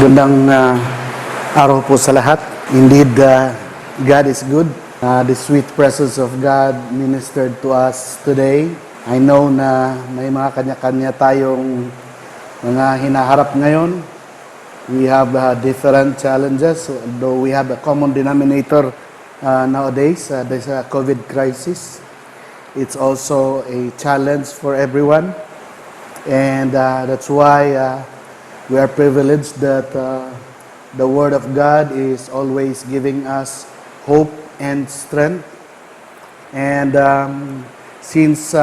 Magandang araw po sa lahat. Indeed, God is good. The sweet presence of God ministered to us today. I know na may mga kanya-kanya tayong mga hinaharap ngayon. We have different challenges, though we have a common denominator nowadays. There's a COVID crisis. It's also a challenge for everyone. And that's why we are privileged that the Word of God is always giving us hope and strength. And since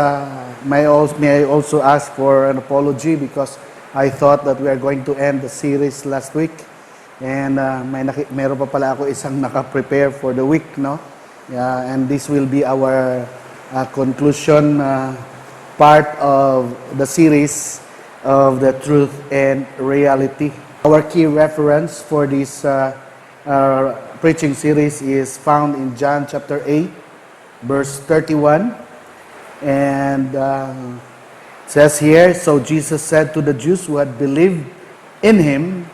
may I also ask for an apology because I thought that we are going to end the series last week. And meron pa pala ako isang naka-prepare for the week, no? And this will be our conclusion part of the series of the truth and reality. Our key reference for this preaching series is found in John chapter 8, verse 31. And it says here, "So Jesus said to the Jews who had believed in him,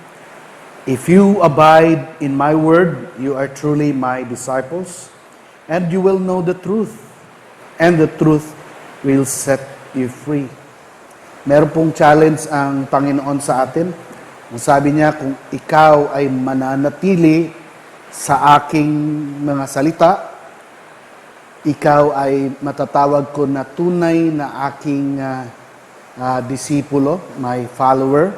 'If you abide in my word, you are truly my disciples, and you will know the truth, and the truth will set you free.'" Meron pong challenge ang Panginoon sa atin. Ang sabi niya, kung ikaw ay mananatili sa aking mga salita, ikaw ay matatawag ko na tunay na aking disipulo, my follower.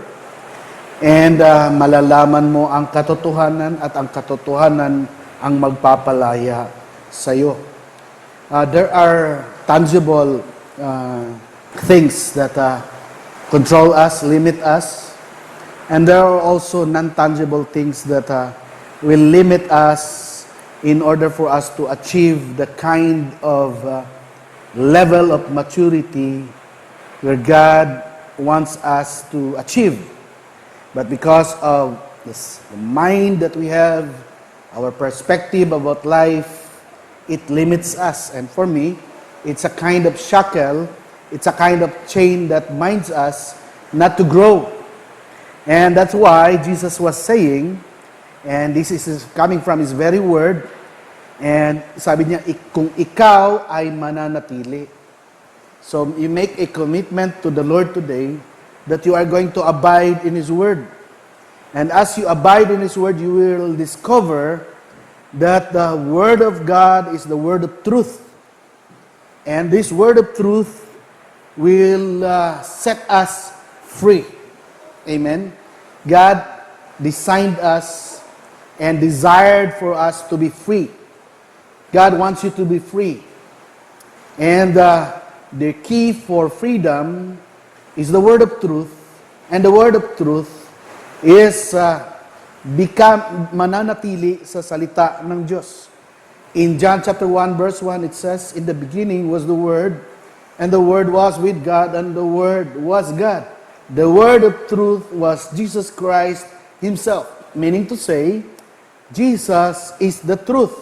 And malalaman mo ang katotohanan at ang katotohanan ang magpapalaya sa iyo. There are tangible things that control us, limit us. And there are also non-tangible things that will limit us in order for us to achieve the kind of level of maturity where God wants us to achieve. But because of the mind that we have, our perspective about life, it limits us. And for me, it's a kind of shackle. It's a kind of chain that binds us not to grow. And that's why Jesus was saying, and this is coming from His very word, and sabi niya, kung ikaw ay mananatili. So you make a commitment to the Lord today that you are going to abide in His word. And as you abide in His word, you will discover that the word of God is the word of truth. And this word of truth will set us free. Amen. God designed us and desired for us to be free. God wants you to be free. And the key for freedom is the word of truth. And the word of truth is mananatili sa salita ng Diyos. In John chapter 1 verse 1 it says, "In the beginning was the Word, and the Word was with God, and the Word was God." The word of truth was Jesus Christ Himself. Meaning to say, Jesus is the truth.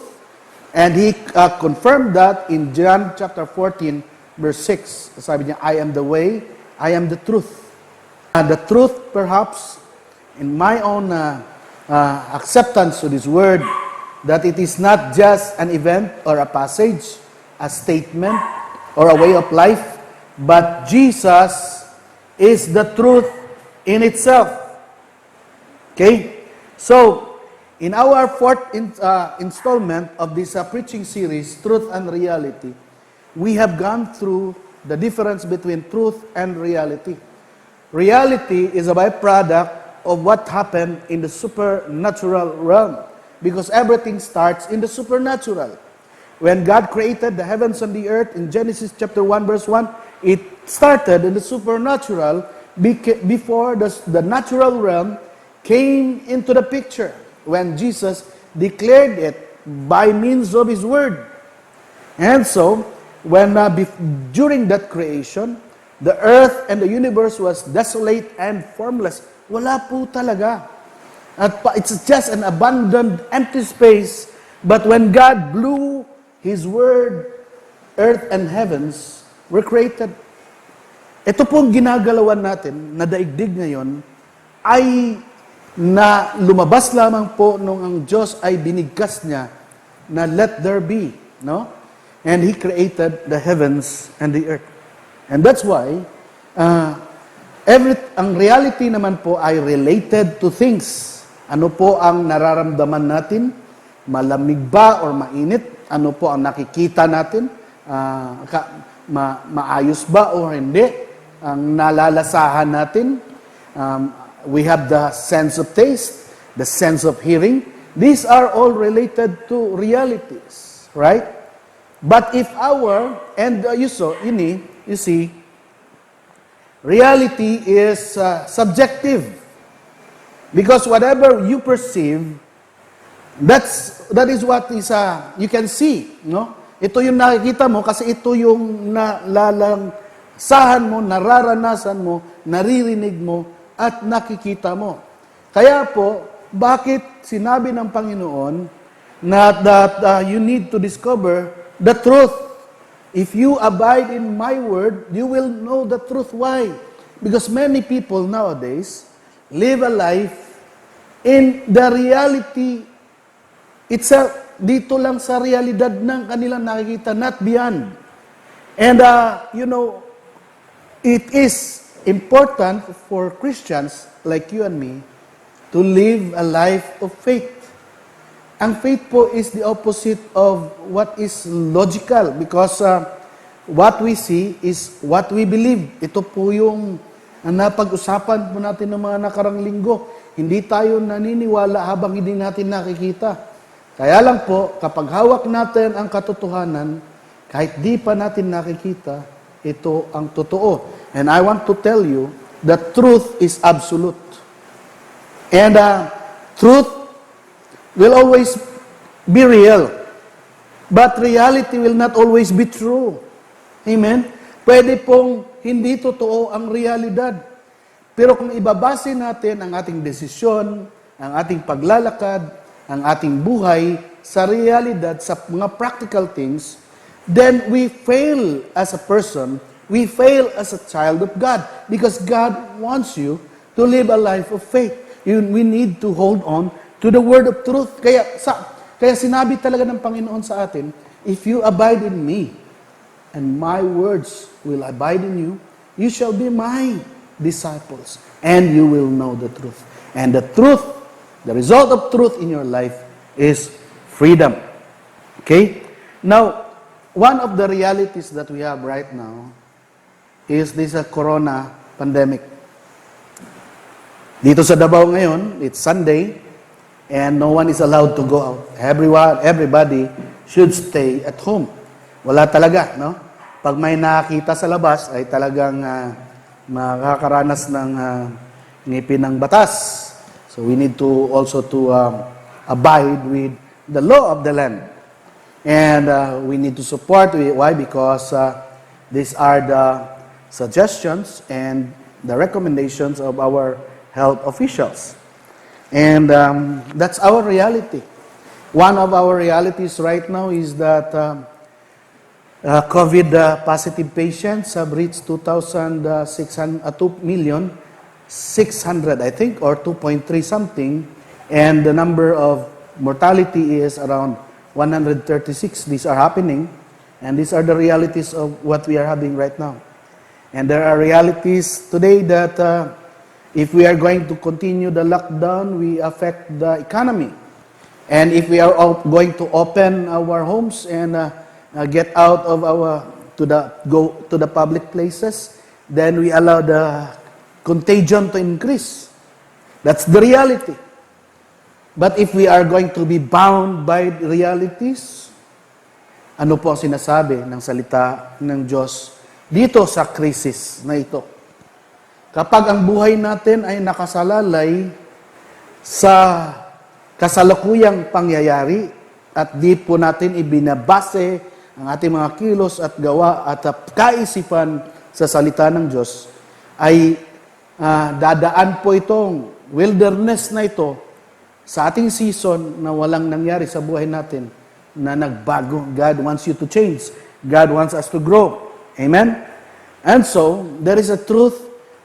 And He confirmed that in John chapter 14, verse 6. Sabi niya, "I am the way, I am the truth." The truth, perhaps, in my own acceptance to this word, that it is not just an event or a passage, a statement, or a way of life, but Jesus is the truth in itself. Okay? So, in our fourth installment of this preaching series, Truth and Reality, we have gone through the difference between truth and reality. Reality is a byproduct of what happened in the supernatural realm, because everything starts in the supernatural. When God created the heavens and the earth in Genesis chapter 1 verse 1, it started in the supernatural before the natural realm came into the picture when Jesus declared it by means of His word. And so, when during that creation, the earth and the universe was desolate and formless. Wala po talaga. It's just an abandoned, empty space. But when God blew His word, earth and heavens were created. Ito pong ginagalawan natin na daigdig ngayon ay na lumabas lamang po nung ang Diyos ay binigkas niya na let there be, no? And He created the heavens and the earth. And that's why, ang reality naman po ay related to things. Ano po ang nararamdaman natin? Malamig ba or mainit? Ano po ang nakikita natin? Maayos ba o hindi? Ang nalalasahan natin? We have the sense of taste, the sense of hearing. These are all related to realities, right? But if you see, reality is subjective. Because whatever you perceive, that is what is you can see, no? Ito yung nakikita mo kasi ito yung nalalangsahan mo, nararanasan mo, naririnig mo, at nakikita mo. Kaya po, bakit sinabi ng Panginoon na that you need to discover the truth. If you abide in my word, you will know the truth. Why? Because many people nowadays live a life in the reality itself. Dito lang sa realidad ng kanilang nakikita, not beyond. And, it is important for Christians like you and me to live a life of faith. Ang faith po is the opposite of what is logical because what we see is what we believe. Ito po yung napag-usapan po natin ng mga nakarang linggo. Hindi tayo naniniwala habang hindi natin nakikita. Kaya lang po, kapag hawak natin ang katotohanan, kahit di pa natin nakikita, ito ang totoo. And I want to tell you that truth is absolute. And truth will always be real. But reality will not always be true. Amen? Pwede pong hindi totoo ang realidad. Pero kung ibabase natin ang ating desisyon, ang ating paglalakad, ang ating buhay sa realidad, sa mga practical things, then we fail as a person, we fail as a child of God. Because God wants you to live a life of faith. We need to hold on to the word of truth. Kaya sinabi talaga ng Panginoon sa atin, if you abide in me, and my words will abide in you, you shall be my disciples, and you will know the truth. And the truth, the result of truth in your life is freedom. Okay? Now, one of the realities that we have right now is this corona pandemic. Dito sa Davao ngayon, it's Sunday, and no one is allowed to go out. Everybody should stay at home. Wala talaga, no? Pag may nakakita sa labas, ay talagang makakaranas ng ngipin ng batas. So we need to also to abide with the law of the land. And we need to support. Why? Because these are the suggestions and the recommendations of our health officials. And that's our reality. One of our realities right now is that COVID positive patients have reached 2,600, 2,600,000, I think, or 2.3 something. And the number of mortality is around 136. These are happening. And these are the realities of what we are having right now. And there are realities today that if we are going to continue the lockdown, we affect the economy. And if we are going to open our homes and get out of go to the public places, then we allow the contagion to increase. That's the reality. But if we are going to be bound by realities, ano po ang sinasabi ng salita ng Diyos dito sa krisis na ito? Kapag ang buhay natin ay nakasalalay sa kasalukuyang pangyayari at di po natin ibinabase ang ating mga kilos at gawa at kaisipan sa salita ng Diyos, ay dadaan po itong wilderness na ito sa ating season na walang nangyari sa buhay natin na nagbago. God wants you to change. God wants us to grow. Amen? And so, there is a truth,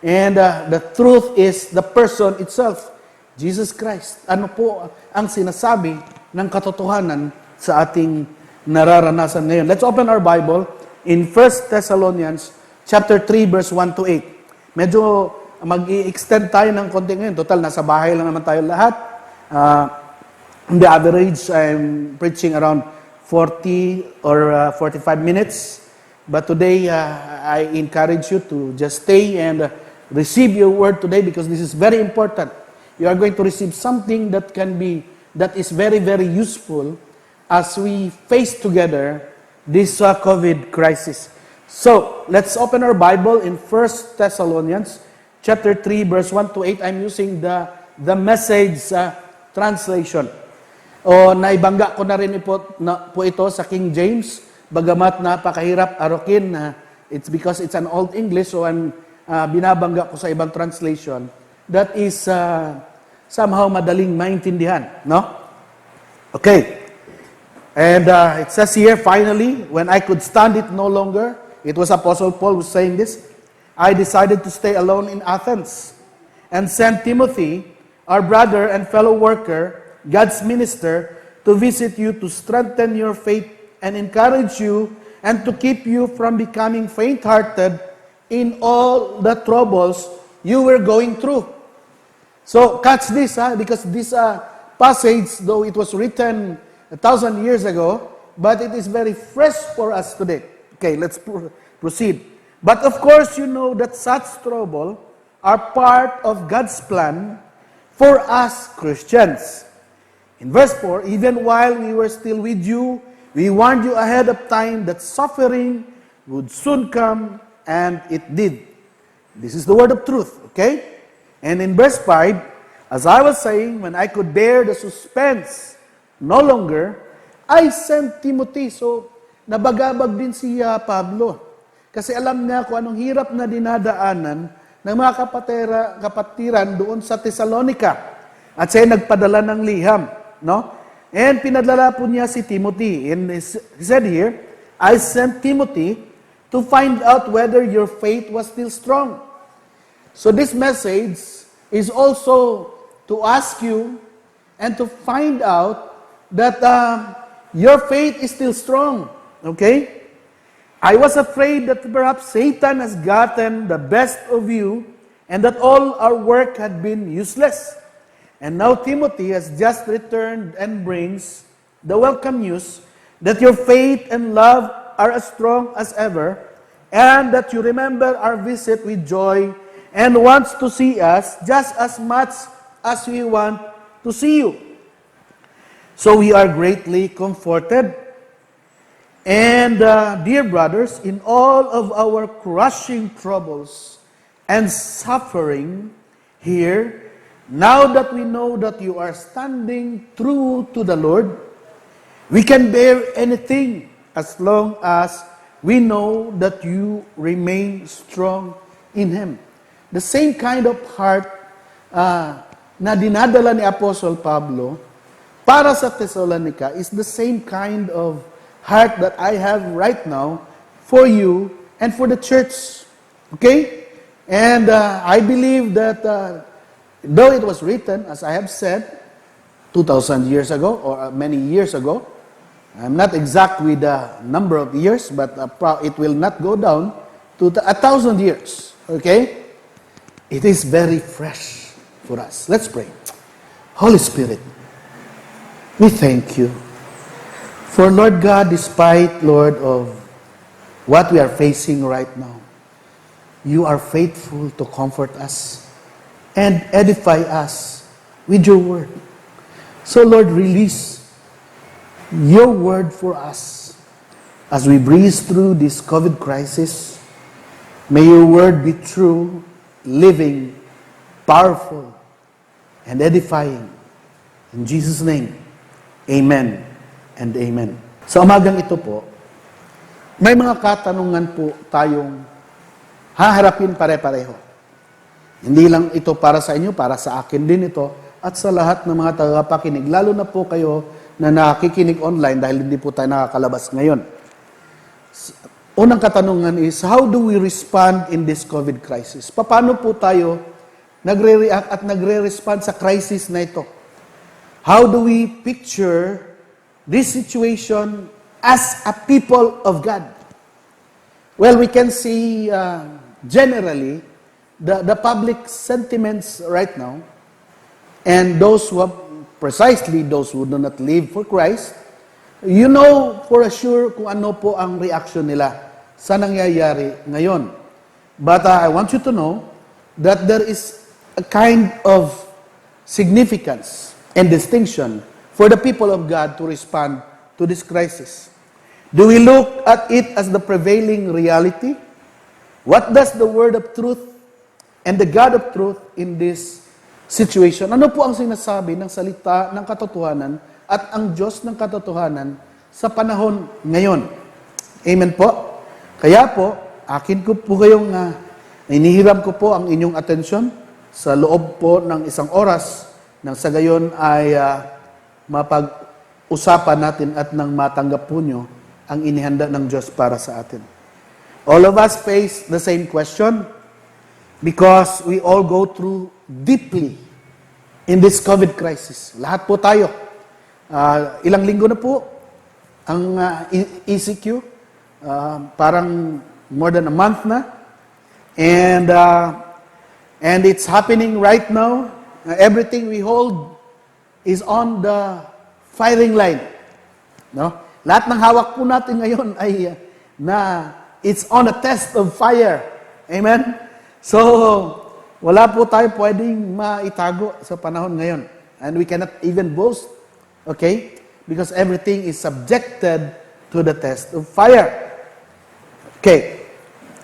and the truth is the person itself. Jesus Christ. Ano po ang sinasabi ng katotohanan sa ating nararanasan ngayon? Let's open our Bible in 1 Thessalonians chapter 3 verse 1 to 8. Medyo mag-i-extend tayo ng konti ngayon. Total, nasa bahay lang naman tayo lahat. On the average, I'm preaching around 40 or 45 minutes. But today, I encourage you to just stay and receive your word today because this is very important. You are going to receive something that is very, very useful as we face together this COVID crisis. So, let's open our Bible in 1 Thessalonians chapter 3, verse 1 to 8. I'm using the Message translation. O naibangga ko na rin po ito sa King James. Bagamat napakahirap arokin, it's because it's an old English, so I'm binabangga ko sa ibang translation. That is somehow madaling maintindihan, no? Okay. And it says here, finally, when I could stand it no longer, it was Apostle Paul who was saying this, I decided to stay alone in Athens and sent Timothy, our brother and fellow worker, God's minister, to visit you to strengthen your faith and encourage you and to keep you from becoming faint-hearted in all the troubles you were going through. So, catch this, because this passage, though it was written 1,000 years ago, but it is very fresh for us today. Okay, let's proceed. But of course, you know that such trouble are part of God's plan for us Christians. In verse 4, even while we were still with you, we warned you ahead of time that suffering would soon come, and it did. This is the word of truth, okay? And in verse 5, as I was saying, when I could bear the suspense no longer, I sent Timothy. So, nabagabag din si Pablo. Kasi alam niya kung anong hirap na dinadaanan ng mga kapatiran doon sa Thessalonica. At siya nagpadala ng liham, no? And pinadala po niya si Timothy. And he said here, I sent Timothy to find out whether your faith was still strong. So this message is also to ask you and to find out that your faith is still strong. Okay? I was afraid that perhaps Satan has gotten the best of you and that all our work had been useless. And now Timothy has just returned and brings the welcome news that your faith and love are as strong as ever, and that you remember our visit with joy and wants to see us just as much as we want to see you. So we are greatly comforted. And dear brothers, in all of our crushing troubles and suffering here, now that we know that you are standing true to the Lord, we can bear anything as long as we know that you remain strong in Him. The same kind of heart na dinadala ni Apostle Pablo para sa Thessalonica is the same kind of heart that I have right now for you and for the church. Okay? And I believe that though it was written, as I have said, 2,000 years ago or many years ago, I'm not exact with the number of years, but it will not go down to 1,000 years. Okay? It is very fresh for us. Let's pray. Holy Spirit, we thank you. For Lord God, despite, Lord, of what we are facing right now, you are faithful to comfort us and edify us with your word. So Lord, release your word for us as we breeze through this COVID crisis. May your word be true, living, powerful, and edifying. In Jesus' name, amen and amen. Sa umagang ito po, may mga katanungan po tayong haharapin pare-pareho. Hindi lang ito para sa inyo, para sa akin din ito, at sa lahat ng mga tagapakinig, lalo na po kayo na nakikinig online dahil hindi po tayo nakakalabas ngayon. Unang katanungan is, how do we respond in this COVID crisis? Paano po tayo nagre-react at nagre-respond sa crisis na ito? How do we picture this situation as a people of God? Well, we can see generally the public sentiments right now, and those who have, precisely those who do not live for Christ, you know for sure kung ano po ang reaction nila sa nangyayari ngayon. But I want you to know that there is a kind of significance and distinction for the people of God to respond to this crisis. Do we look at it as the prevailing reality? What does the word of truth and the God of truth in this situation? Ano po ang sinasabi ng salita ng katotohanan at ang Diyos ng katotohanan sa panahon ngayon? Amen po? Kaya po, akin ko po kayong inihiram ko po ang inyong atensyon sa loob po ng isang oras nang sa gayon ay mapag-usapan natin at nang matanggap po nyo ang inihanda ng Diyos para sa atin. All of us face the same question because we all go through deeply in this COVID crisis. Lahat po tayo. Ilang linggo na po ang ECQ. Parang more than a month na. And it's happening right now. Everything we hold is on the firing line. No? Lahat ng hawak po natin ngayon ay it's on a test of fire. Amen? So, wala po tayo pwedeng maitago sa panahon ngayon. And we cannot even boast. Okay? Because everything is subjected to the test of fire. Okay.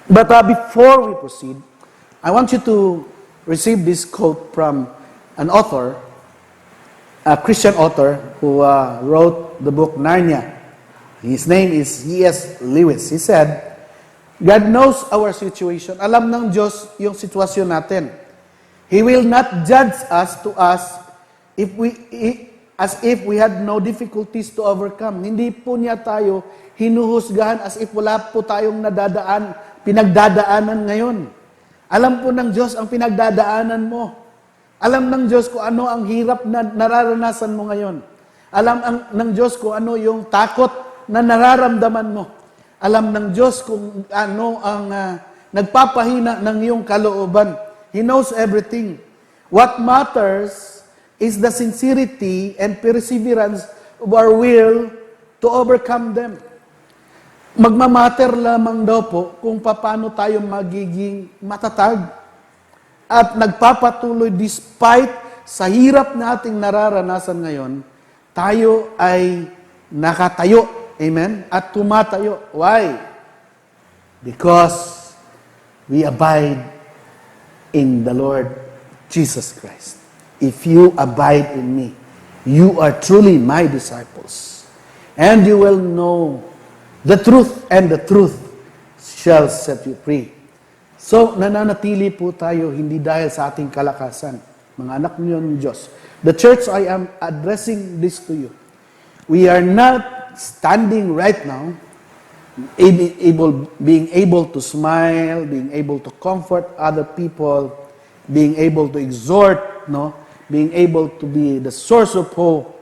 But before we proceed, I want you to receive this quote from an author, a Christian author who wrote the book Narnia. His name is C.S. Lewis. He said, God knows our situation. Alam ng Diyos yung sitwasyon natin. He will not judge us as if we had no difficulties to overcome. Hindi po niya tayo hinuhusgahan as if wala po tayong pinagdadaanan ngayon. Alam po ng Diyos ang pinagdadaanan mo. Alam ng Diyos kung ano ang hirap na nararanasan mo ngayon. Alam ng Diyos kung ano yung takot na nararamdaman mo. Alam ng Diyos kung ano ang nagpapahina ng iyong kalooban. He knows everything. What matters is the sincerity and perseverance of our will to overcome them. Magmamatter lamang daw po kung paano tayo magiging matatag at nagpapatuloy despite sa hirap nating nararanasan ngayon, tayo ay nakatayo. Amen? At tumatayo. Why? Because we abide in the Lord Jesus Christ. If you abide in me, you are truly my disciples. And you will know the truth, and the truth shall set you free. So, nananatili po tayo hindi dahil sa ating kalakasan. Mga anak niyo ng Diyos. The church, I am addressing this to you. We are not standing right now, being able to smile, being able to comfort other people, being able to exhort, being able to be the source of hope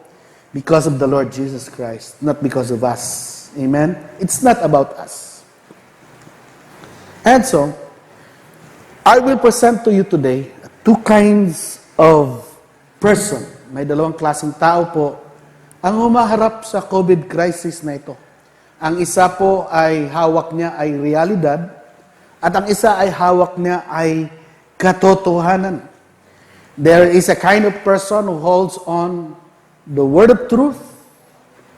because of the Lord Jesus Christ, not because of us. Amen? It's not about us. And so, I will present to you today two kinds of person. May dalawang klaseng tao po ang humaharap sa COVID crisis na ito. Ang isa po ay hawak niya ay realidad at ang isa ay hawak niya ay katotohanan. There is a kind of person who holds on the word of truth,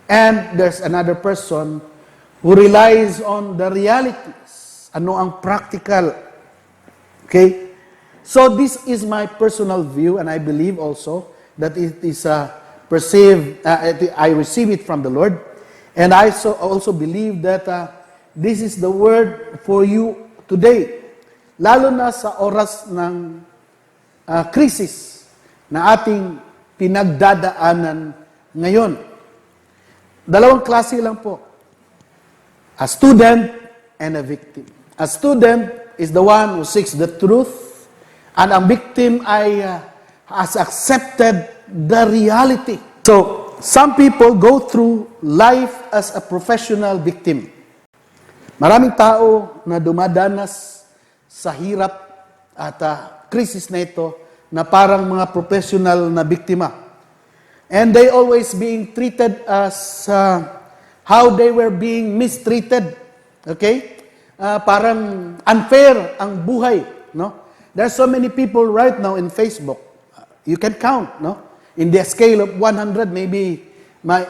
and there's another person who relies on the realities. Ano ang practical? Okay? So this is my personal view, and I believe also that it is I receive it from the Lord, and I also believe that this is the word for you today. Lalo na sa oras ng krisis na ating pinagdadaanan ngayon. Dalawang klase lang po. A student and a victim. A student is the one who seeks the truth. And ang victim ay has accepted the reality. So, some people go through life as a professional victim. Maraming tao na dumadanas sa hirap at krisis na ito na parang mga professional na biktima. And they always being treated as how they were being mistreated. Okay? Parang unfair ang buhay, no? There are so many people right now in Facebook. You can count, no? In the scale of 100, maybe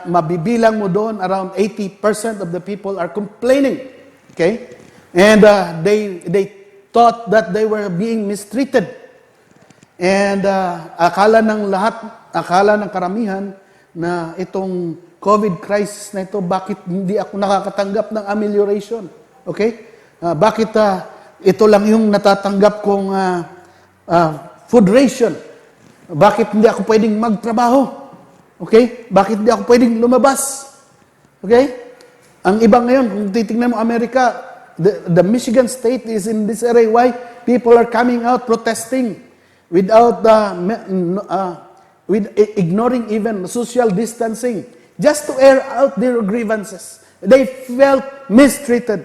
mabibilang mo doon, around 80% of the people are complaining. Okay? And they thought that they were being mistreated. And akala ng karamihan na itong COVID crisis na ito, bakit hindi ako nakakatanggap ng amelioration? Okay? Bakit ito lang yung natatanggap kong food ration? Bakit hindi ako pwedeng magtrabaho? Okay? Bakit hindi ako pwedeng lumabas? Okay? Ang iba ngayon, kung titingnan mo Amerika, the Michigan state is in this area. Why? People are coming out protesting without ignoring even social distancing, just to air out their grievances. They felt mistreated.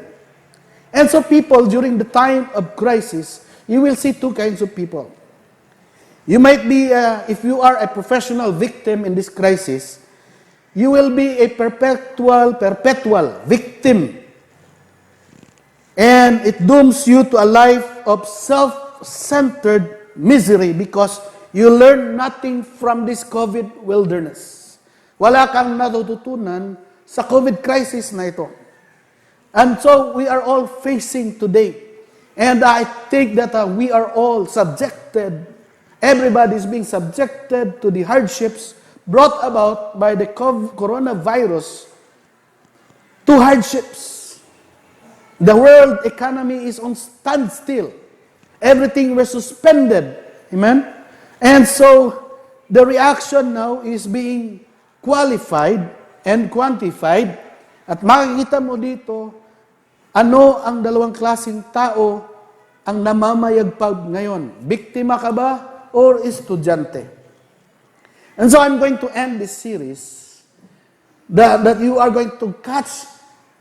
And so people, during the time of crisis, you will see two kinds of people. You might be, if you are a professional victim in this crisis, you will be a perpetual victim. And it dooms you to a life of self-centered misery because you learn nothing from this COVID wilderness. Wala kang natututunan sa COVID crisis na ito. And so we are all facing today. And I think that we are all subjected, everybody is being subjected to the hardships brought about by the coronavirus, to hardships. The world economy is on standstill. Everything was suspended. Amen? And so the reaction now is being qualified and quantified. At makikita mo dito, ano ang dalawang klaseng tao ang namamayagpag ngayon? Biktima ka ba or estudyante? And so I'm going to end this series that you are going to catch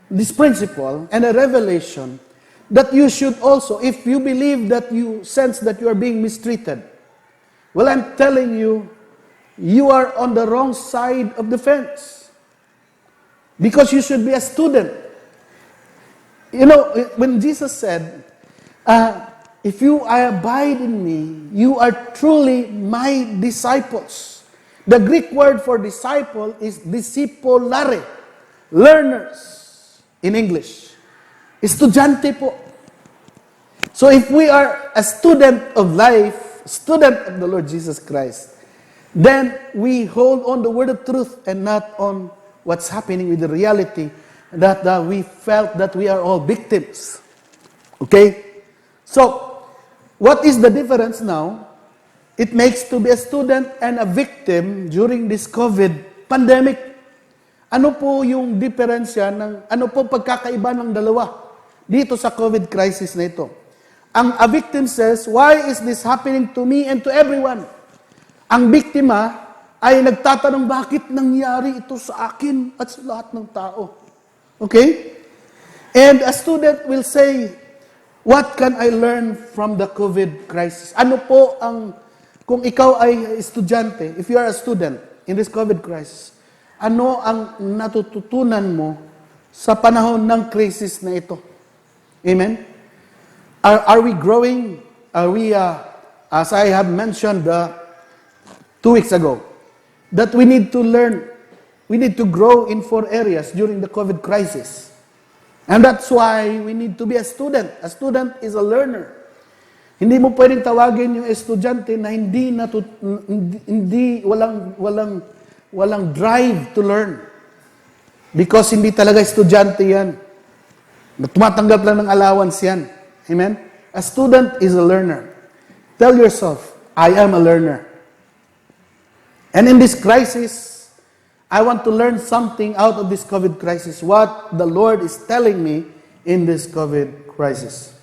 this principle and a revelation that you should also, if you believe that you sense that you are being mistreated, well, I'm telling you, you are on the wrong side of the fence. Because you should be a student. You know, when Jesus said, if you abide in me, you are truly my disciples. The Greek word for disciple is discipulare, learners in English. Estudyante po. So if we are a student of life, student of the Lord Jesus Christ, then we hold on the word of truth and not on what's happening with the reality that we felt that we are all victims. Okay? So, what is the difference now? It makes to be a student and a victim during this COVID pandemic. Ano po yung diferensya ano po pagkakaiba ng dalawa dito sa COVID crisis na ito? A victim says, why is this happening to me and to everyone? Ang biktima ay nagtatanong, bakit nangyari ito sa akin at sa lahat ng tao? Okay? And a student will say, what can I learn from the COVID crisis? Ano po kung ikaw ay estudyante, if you are a student in this COVID crisis, ano ang natututunan mo sa panahon ng crisis na ito? Amen? Are we growing? Are we, as I have mentioned 2 weeks ago, that we need to learn. We need to grow in 4 areas during the COVID crisis. And that's why we need to be a student. A student is a learner. Hindi mo pwedeng tawagin yung estudyante na walang drive to learn. Because hindi talaga estudyante yan. Tumatanggap lang ng allowance yan. Amen? A student is a learner. Tell yourself, I am a learner. And in this crisis, I want to learn something out of this COVID crisis, what the Lord is telling me in this COVID crisis.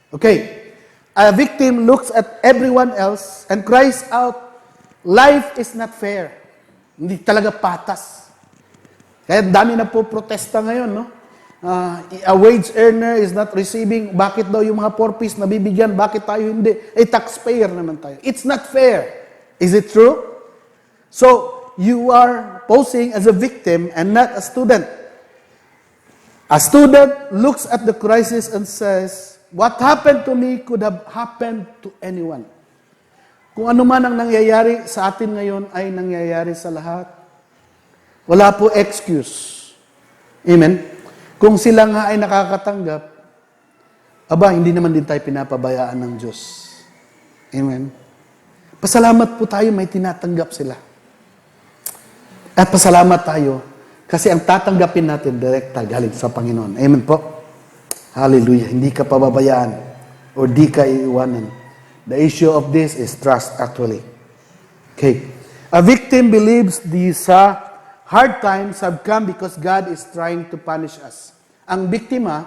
Okay, A victim looks at everyone else and cries out, life is not fair. Hindi talaga patas. Kaya dami na po protesta ngayon, no? A wage earner is not receiving, bakit daw yung mga 4-piece nabibigyan, bakit tayo hindi? Taxpayer naman tayo. It's not fair. Is it true? So, you are posing as a victim and not a student. A student looks at the crisis and says, what happened to me could have happened to anyone. Kung ano man ang nangyayari sa atin ngayon ay nangyayari sa lahat. Wala po excuse. Amen? Kung sila nga ay nakakatanggap, hindi naman din tayo pinapabayaan ng Diyos. Amen? Pasalamat po tayo may tinatanggap sila. At pasalamat tayo kasi ang tatanggapin natin direkta galing sa Panginoon. Amen po? Hallelujah. Hindi ka pababayaan or di ka iiwanan. The issue of this is trust actually. Okay. A victim believes these hard times have come because God is trying to punish us. Ang biktima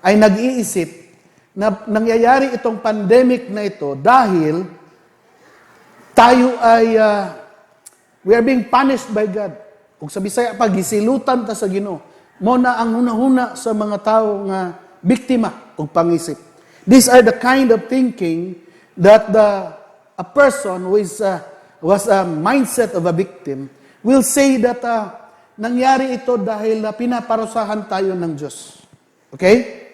ay nag-iisip na nangyayari itong pandemic na ito dahil tayo ay we are being punished by God. Kung sa Bisaya pa, gisilutan ta sa Ginoo. Mo na ang hunahuna sa mga tao nga biktima o pangisip. These are the kind of thinking that a person who was a mindset of a victim will say that nangyari ito dahil pinaparusahan tayo ng Diyos. Okay?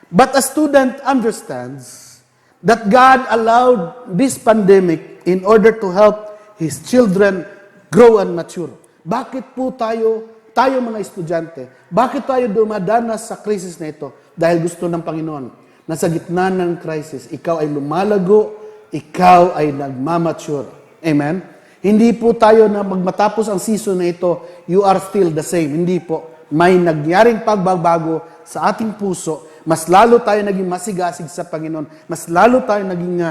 But a student understands that God allowed this pandemic in order to help His children grow and mature. Bakit po tayo mga estudyante, bakit tayo dumadanas sa krisis na ito? Dahil gusto ng Panginoon na sa gitna ng crisis, ikaw ay lumalago, ikaw ay nagmamature. Amen? Hindi po tayo na magmatapos ang season na ito, you are still the same. Hindi po. May nagyaring pagbabago sa ating puso. Mas lalo tayo naging masigasig sa Panginoon. Mas lalo tayo naging,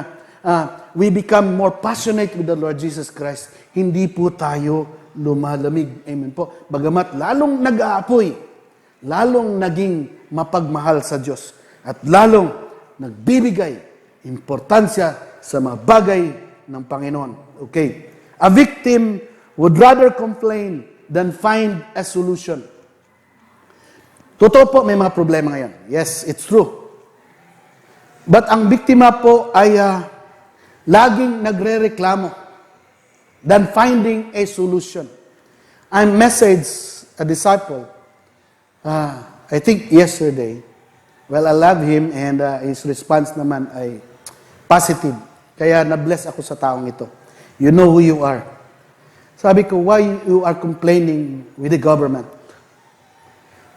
we become more passionate with the Lord Jesus Christ. Hindi po tayo lumalamig. Amen po. Bagamat lalong nag-aapoy, lalong naging mapagmahal sa Diyos, at lalong nagbibigay importansya sa mga bagay ng Panginoon. Okay. A victim would rather complain than find a solution. Totoo po, may mga problema ngayon. Yes, it's true. But ang biktima po ay laging nagre-reklamo than finding a solution. I messaged a disciple, I think yesterday. Well, I love him and his response naman ay positive. Kaya na-bless ako sa taong ito. You know who you are. Sabi ko, why you are complaining with the government?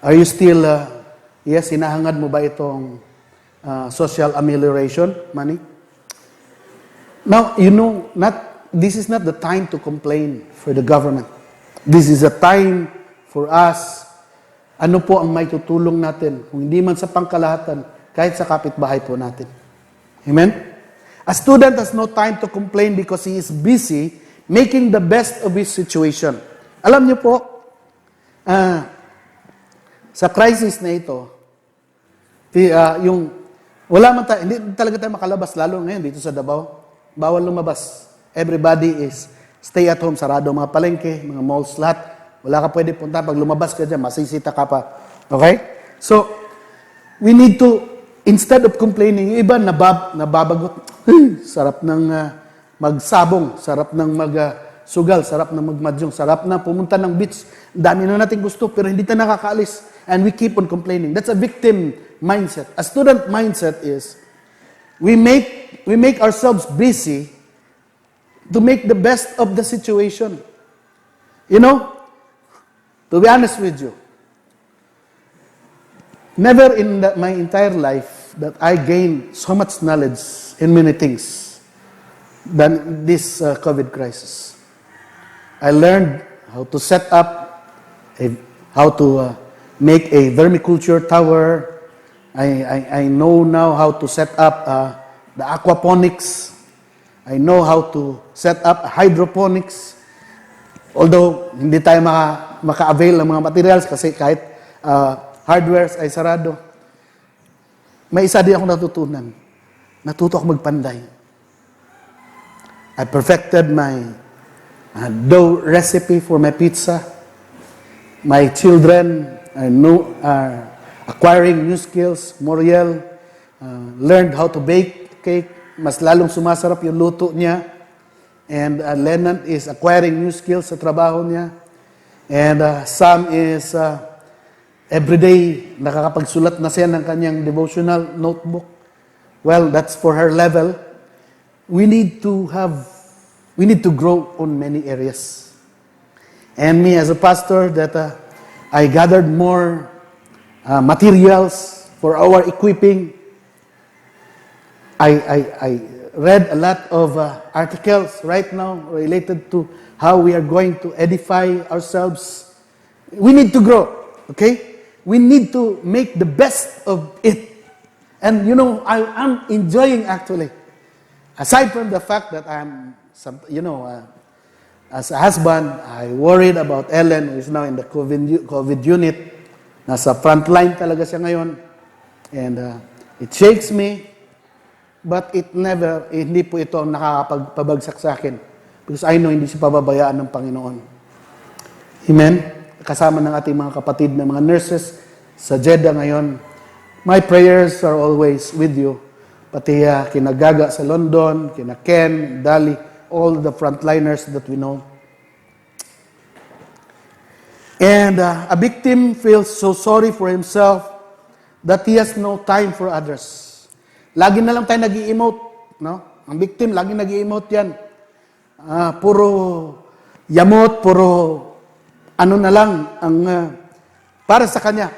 Are you still, hinahangad mo ba itong social amelioration money? Now, you know, this is not the time to complain for the government. This is a time for us. Ano po ang may tutulong natin? Kung hindi man sa pangkalahatan, kahit sa kapitbahay po natin. Amen? A student has no time to complain because he is busy making the best of his situation. Alam niyo po, sa crisis na ito, wala man tayo, hindi talaga tayo makalabas, lalo ngayon dito sa Davao. Bawal lumabas. Everybody is stay at home, sarado mga palengke, mga malls, lahat. Wala ka pwede punta. Pag lumabas ka dyan, masisita ka pa. Okay? So, we need to, instead of complaining, yung iba nababagot. Sarap ng magsabong, sarap ng magsugal, sarap ng magmadyong, sarap na pumunta ng beach. Dami na natin gusto, pero hindi tayo nakakaalis. And we keep on complaining. That's a victim mindset. A student mindset is, we make ourselves busy to make the best of the situation. You know, to be honest with you, never in my entire life that I gained so much knowledge in many things than this COVID crisis. I learned how to set up, how to make a vermiculture tower. I know now how to set up the aquaponics. I know how to set up hydroponics. Although hindi tayo maka-avail ng mga materials kasi kahit hardware ay sarado. May isa din ako natutunan. Natuto ako magpanday. I perfected my dough recipe for my pizza. My children are acquiring new skills. Moriel learned how to bake cake. Mas lalong sumasarap yung luto niya. And Lennon is acquiring new skills sa trabaho niya. And Sam is everyday nakakapagsulat na siya ng kanyang devotional notebook. Well, that's for her level. We need to grow on many areas. And me as a pastor, that I gathered more materials for our equipping. I read a lot of articles right now related to how we are going to edify ourselves. We need to grow, okay? We need to make the best of it. And I am enjoying actually. Aside from the fact that as a husband, I worried about Ellen, who is now in the COVID unit. Nasa frontline talaga siya ngayon. And it shakes me, but hindi po ito ang nakakapagpabagsak sa akin. Because I know hindi siya pababayaan ng Panginoon. Amen? Kasama ng ating mga kapatid na mga nurses sa Jeddah ngayon. My prayers are always with you. Pati kina Gaga sa London, kina Ken, Dali, all the frontliners that we know. And a victim feels so sorry for himself that he has no time for others. Lagi na lang tayo nag-i-emote, no? Ang victim, lagi nag-i-emote yan. Puro yamot, puro ano na lang ang para sa kanya.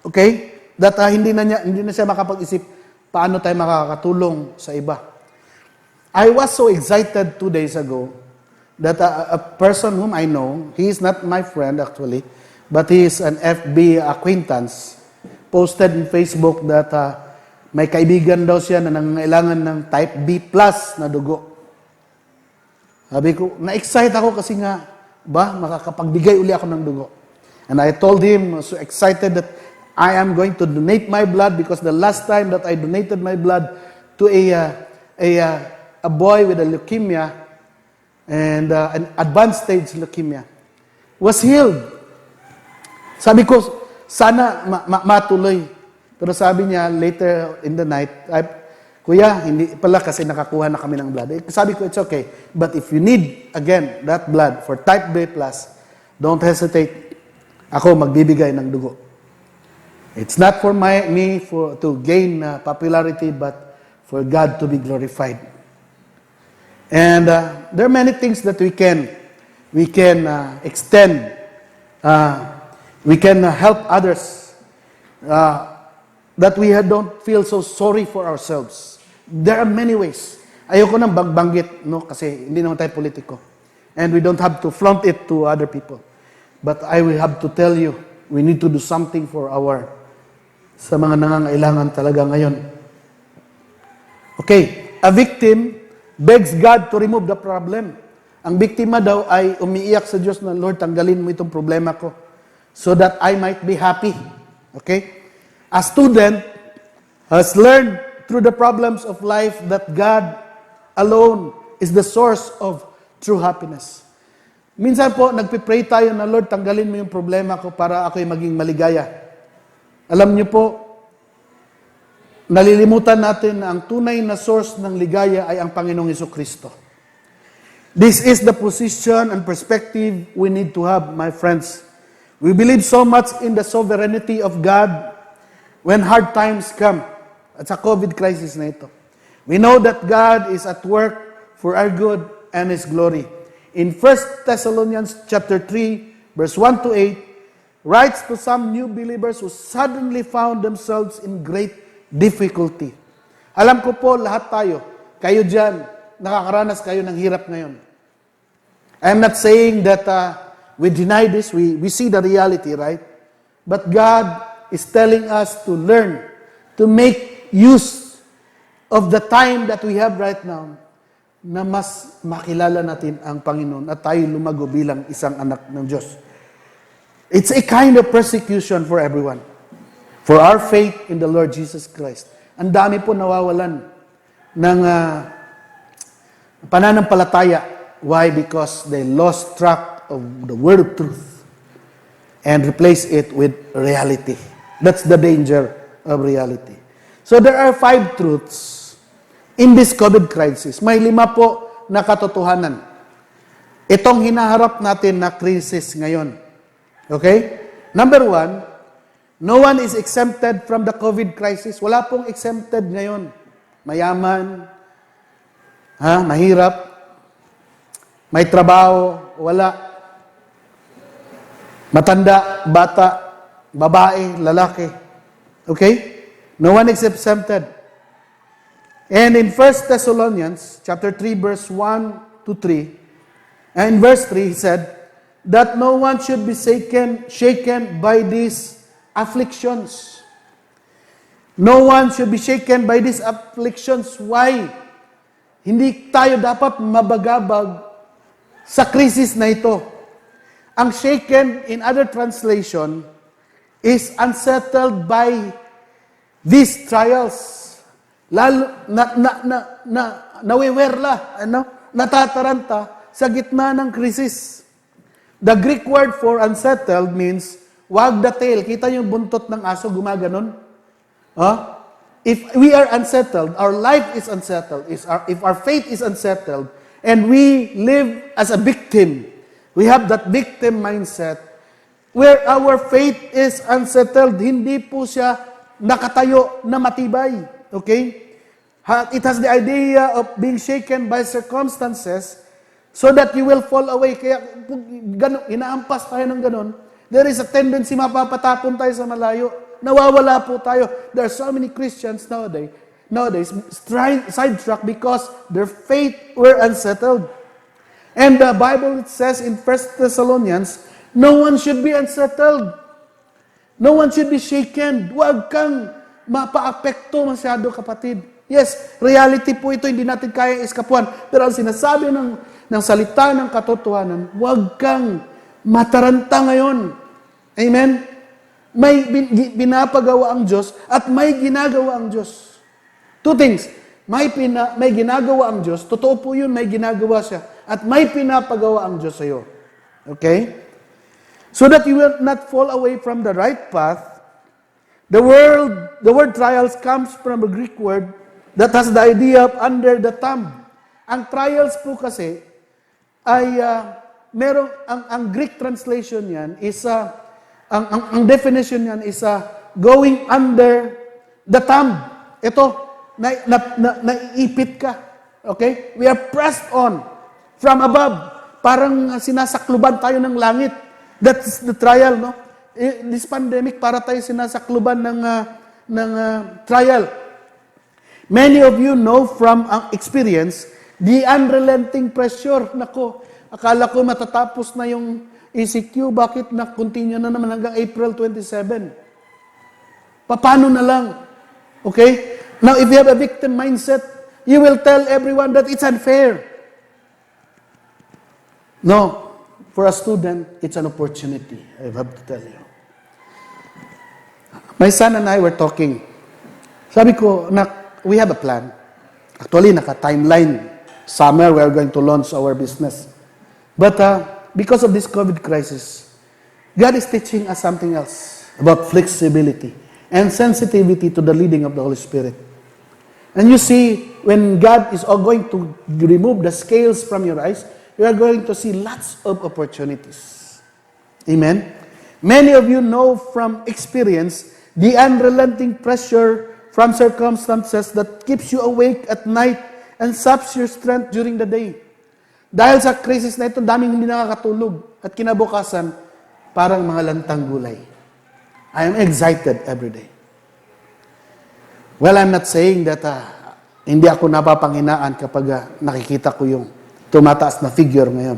Okay? That hindi na siya makapag-isip paano tayo makakatulong sa iba. I was so excited 2 days ago that a person whom I know, he is not my friend actually, but he is an FB acquaintance, posted in Facebook that may kaibigan daw siya na nangangailangan ng type B+ na dugo. Sabi ko, na-excite ako kasi nga, makakapagbigay uli ako ng dugo. And I told him, so excited that I am going to donate my blood because the last time that I donated my blood to a boy with a leukemia and an advanced stage leukemia was healed. Sabi ko, sana matuloy. Pero sabi niya later in the night, Kuya, hindi pala kasi nakakuha na kami ng blood. Sabi ko, it's okay. But if you need, again, that blood for type B+, don't hesitate. Ako magbibigay ng dugo. It's not for me to gain popularity, but for God to be glorified. And there are many things that we can extend. We can help others that we don't feel so sorry for ourselves. There are many ways. Ayoko nang banggit, no, kasi hindi naman tayo politiko. And we don't have to flaunt it to other people. But I will have to tell you, we need to do something for sa mga nangangailangan talaga ngayon. Okay, a victim begs God to remove the problem. Ang biktima daw ay umiiyak sa Diyos na, Lord, tanggalin mo itong problema ko so that I might be happy. Okay? A student has learned through the problems of life that God alone is the source of true happiness. Minsan po, nagpipray tayo na, Lord, tanggalin mo yung problema ko para ako'y maging maligaya. Alam niyo po, nalilimutan natin na ang tunay na source ng ligaya ay ang Panginoong Hesukristo. This is the position and perspective we need to have, my friends. We believe so much in the sovereignty of God when hard times come. At sa COVID crisis na ito. We know that God is at work for our good and His glory. In 1 Thessalonians chapter 3, verse 1 to 8, writes to some new believers who suddenly found themselves in great difficulty. Alam ko po, lahat tayo, kayo dyan, nakakaranas kayo ng hirap ngayon. I'm not saying that we deny this, we see the reality, right? But God is telling us to learn, to make use of the time that we have right now, na mas makilala natin ang Panginoon at tayo lumago bilang isang anak ng Diyos. It's a kind of persecution for everyone. For our faith in the Lord Jesus Christ. Ang dami po nawawalan. ng pananampalataya. Why? Because they lost track of the word of truth and replace it with reality. That's the danger of reality. So there are 5 truths in this COVID crisis. May 5 po na katotohanan. Itong hinaharap natin na crisis ngayon. Okay? Number 1, no one is exempted from the COVID crisis. Wala pong exempted ngayon. Mayaman, mahirap, may trabaho, wala. Matanda, bata, babae, lalaki. Okay? No one is exempted. And in 1 Thessalonians chapter 3 verse 1 to 3, and in verse 3 he said that no one should be shaken by these afflictions. No one should be shaken by these afflictions. Why? Hindi tayo dapat mabagabag sa krisis na ito. Ang shaken in other translation is unsettled by these trials. Lalo nawiwerla, natataranta sa gitna ng krisis. The Greek word for unsettled means wag the tail. Kita yung buntot ng aso gumaganon? If we are unsettled, our life is unsettled, if our faith is unsettled, and we live as a victim, we have that victim mindset, where our faith is unsettled, hindi po siya nakatayo na matibay. Okay? It has the idea of being shaken by circumstances so that you will fall away. Kaya inaampas tayo ng ganon, there is a tendency mapapatapon tayo sa malayo. Nawawala po tayo. There are so many Christians nowadays sidetracked because their faith were unsettled. And the Bible says in 1 Thessalonians, no one should be unsettled. No one should be shaken. Huwag kang mapaapekto masyado, kapatid. Yes, reality po ito, hindi natin kaya eskapuan. Pero ang sinasabi ng salita ng katotohanan, huwag kang mataranta ngayon. Amen? May pinapagawa ang Diyos at may ginagawa ang Diyos. 2 things. May ginagawa ang Diyos. Totoo po yun, may ginagawa siya. At may pinapagawa ang Diyos sa iyo. Okay? So that you will not fall away from the right path. The word trials comes from a Greek word that has the idea of under the thumb. Ang trials po kasi ay ang Greek translation yan is ang definition niyan is going under the thumb. Ito, naiipit ka. Okay? We are pressed on from above. Parang sinasakluban tayo ng langit. That's the trial, no? This pandemic, para tayo sinasakluban ng trial. Many of you know from experience the unrelenting pressure. Nako, akala ko matatapos na yung ECQ, bakit na-continue na naman hanggang April 27? Paano na lang? Okay? Now, if you have a victim mindset, you will tell everyone that it's unfair. No. For a student, it's an opportunity. I have to tell you. My son and I were talking. Sabi ko, we have a plan. Actually, naka-timeline. Summer, we are going to launch our business. But, because of this COVID crisis, God is teaching us something else about flexibility and sensitivity to the leading of the Holy Spirit. And you see, when God is going to remove the scales from your eyes, you are going to see lots of opportunities. Amen? Many of you know from experience the unrelenting pressure from circumstances that keeps you awake at night and saps your strength during the day. Dahil sa krisis na ito, daming hindi nakakatulog. At kinabukasan, parang mga lantang gulay. I am excited every day. Well, I'm not saying that hindi ako napapanghinaan kapag nakikita ko yung tumataas na figure ngayon.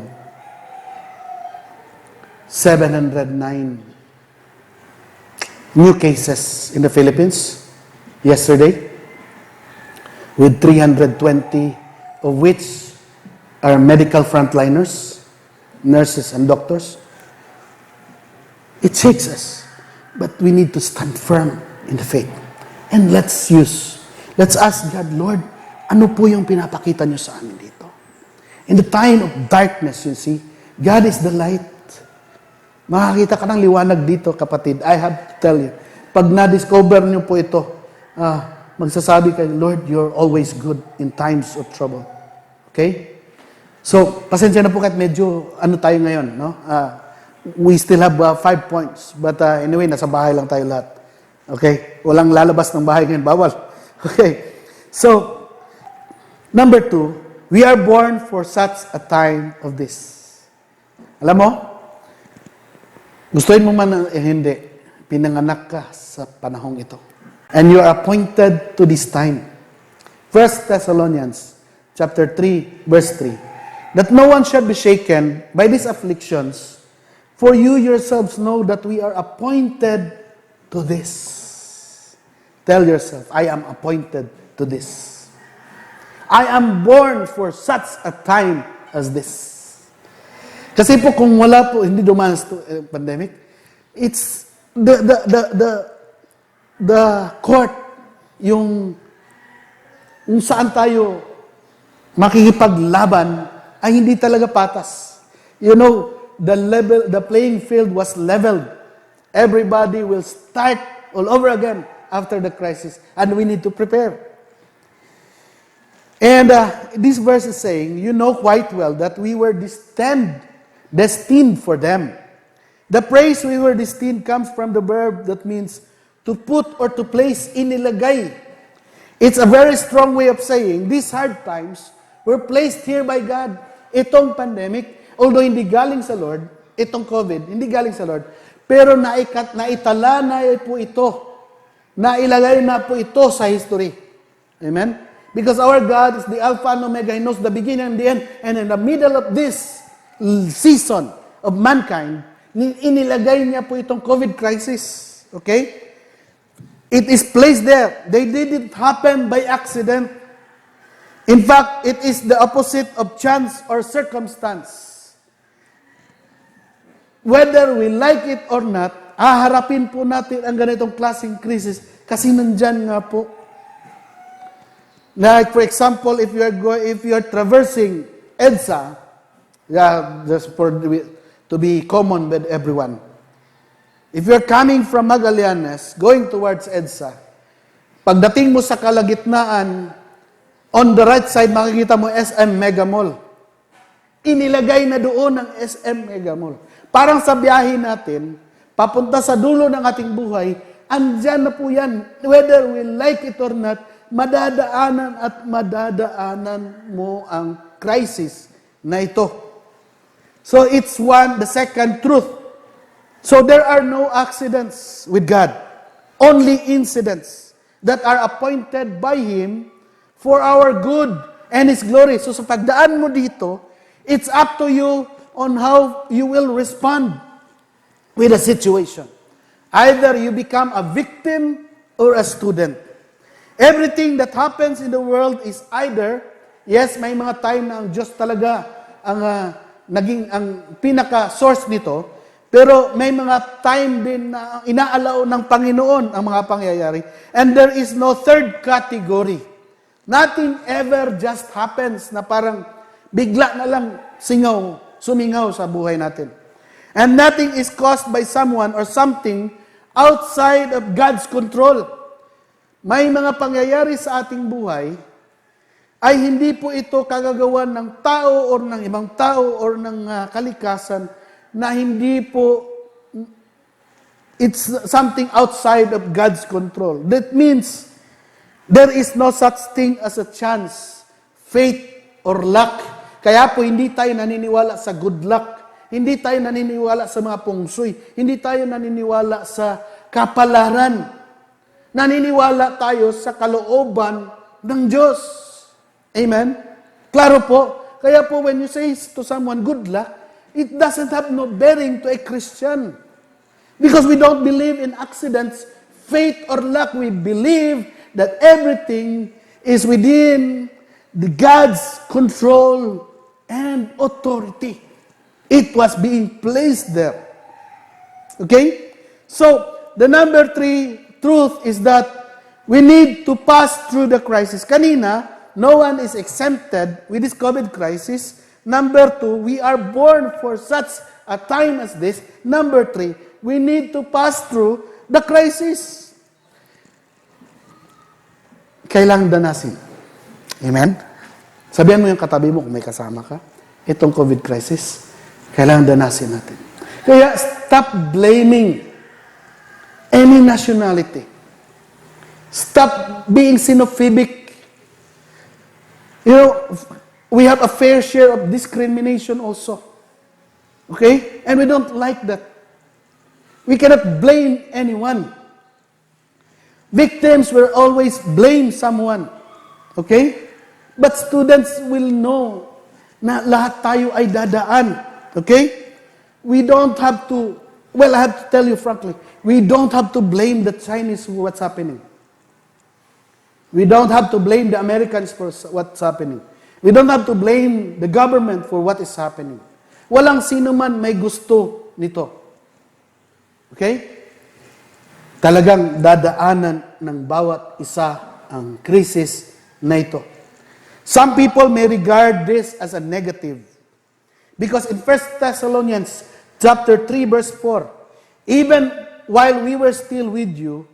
709 new cases in the Philippines yesterday, with 320 of which are medical frontliners, nurses and doctors. It shakes us, but we need to stand firm in the faith. And let's ask God, Lord, Ano po yung pinapakita nyo sa amin dito? In the time of darkness, you see, God is the light. Makakita ka ng liwanag dito, kapatid. I have to tell you, pag na-discover nyo po ito, magsasabi kayo, Lord, you're always good in times of trouble. Okay? So, pasensya na po kahit medyo tayo ngayon, no? We still have 5 points. But anyway, nasa bahay lang tayo lahat. Okay? Walang lalabas ng bahay ngayon. Bawal. Okay? So, number 2, we are born for such a time of this. Alam mo, gustuin mo man hindi, pinanganak ka sa panahong ito. And you are appointed to this time. 1 Thessalonians chapter 3, verse 3. That no one shall be shaken by these afflictions, for you yourselves know that we are appointed to this. Tell yourself, I am appointed to this. I am born for such a time as this. Kasi po kung wala po, hindi dumanas to pandemic, it's the court, yung saan tayo makikipaglaban ay hindi talaga patas. You know, the playing field was leveled. Everybody will start all over again after the crisis, and we need to prepare. And this verse is saying, you know quite well that we were destined for them. The phrase we were destined comes from the verb that means to put or to place, inilagay. It's a very strong way of saying these hard times were placed here by God. Itong pandemic, although hindi galing sa Lord, itong COVID, hindi galing sa Lord, pero naitala na po ito. Nailagay na po ito sa history. Amen? Because our God is the Alpha and Omega. He knows the beginning and the end. And in the middle of this season of mankind, inilagay niya po itong COVID crisis. Okay? It is placed there. They didn't happen by accident. In fact, it is the opposite of chance or circumstance. Whether we like it or not, haharapin po natin ang ganitong klaseng crisis kasi nandyan nga po. Like for example, if you are traversing EDSA, just to be common with everyone. If you're coming from Magallanes, going towards EDSA, pagdating mo sa kalagitnaan, on the right side, makikita mo SM Mega Mall. Inilagay na doon ang SM Mega Mall. Parang sa biyahe natin, papunta sa dulo ng ating buhay, andyan na po yan. Whether we like it or not, madadaanan at madadaanan mo ang crisis na ito. So it's the second truth. So there are no accidents with God. Only incidents that are appointed by Him for our good and His glory. So sa pagdaan mo dito, it's up to you on how you will respond with a situation. Either you become a victim or a student. Everything that happens in the world is either, yes, may mga time na ang Diyos talaga ang naging ang pinaka-source nito, pero may mga time din na inaalaw ng Panginoon ang mga pangyayari. And there is no third category. Nothing ever just happens na parang bigla na lang sumingaw sa buhay natin. And nothing is caused by someone or something outside of God's control. May mga pangyayari sa ating buhay ay hindi po ito kagagawan ng tao or ng ibang tao or ng kalikasan na hindi po it's something outside of God's control. That means there is no such thing as a chance, fate, or luck. Kaya po hindi tayo naniniwala sa good luck. Hindi tayo naniniwala sa mga pungsoy. Hindi tayo naniniwala sa kapalaran. Naniniwala tayo sa kalooban ng Diyos. Amen? Klaro po. Kaya po when you say to someone, good luck, it doesn't have no bearing to a Christian. Because we don't believe in accidents, fate, or luck. We believe that everything is within the God's control and authority. It was being placed there. Okay? So, the number 3 truth is that we need to pass through the crisis. Kanina, no one is exempted with this COVID crisis. Number 2, we are born for such a time as this. Number 3, we need to pass through the crisis. Kailangang danasin. Amen? Sabihan mo yung katabi mo kung may kasama ka. Itong COVID crisis, kailangan danasin natin. Kaya stop blaming any nationality. Stop being xenophobic. You know, we have a fair share of discrimination also. Okay? And we don't like that. We cannot blame anyone. Victims will always blame someone. Okay? But students will know na lahat tayo ay dadaan. Okay? We don't have to, well, I have to tell you frankly, we don't have to blame the Chinese for what's happening. We don't have to blame the Americans for what's happening. We don't have to blame the government for what is happening. Walang sino man may gusto nito. Okay? Talagang dadaanan ng bawat isa ang krisis na ito. Some people may regard this as a negative. Because in 1 Thessalonians chapter 3 verse 4, even while we were still with you,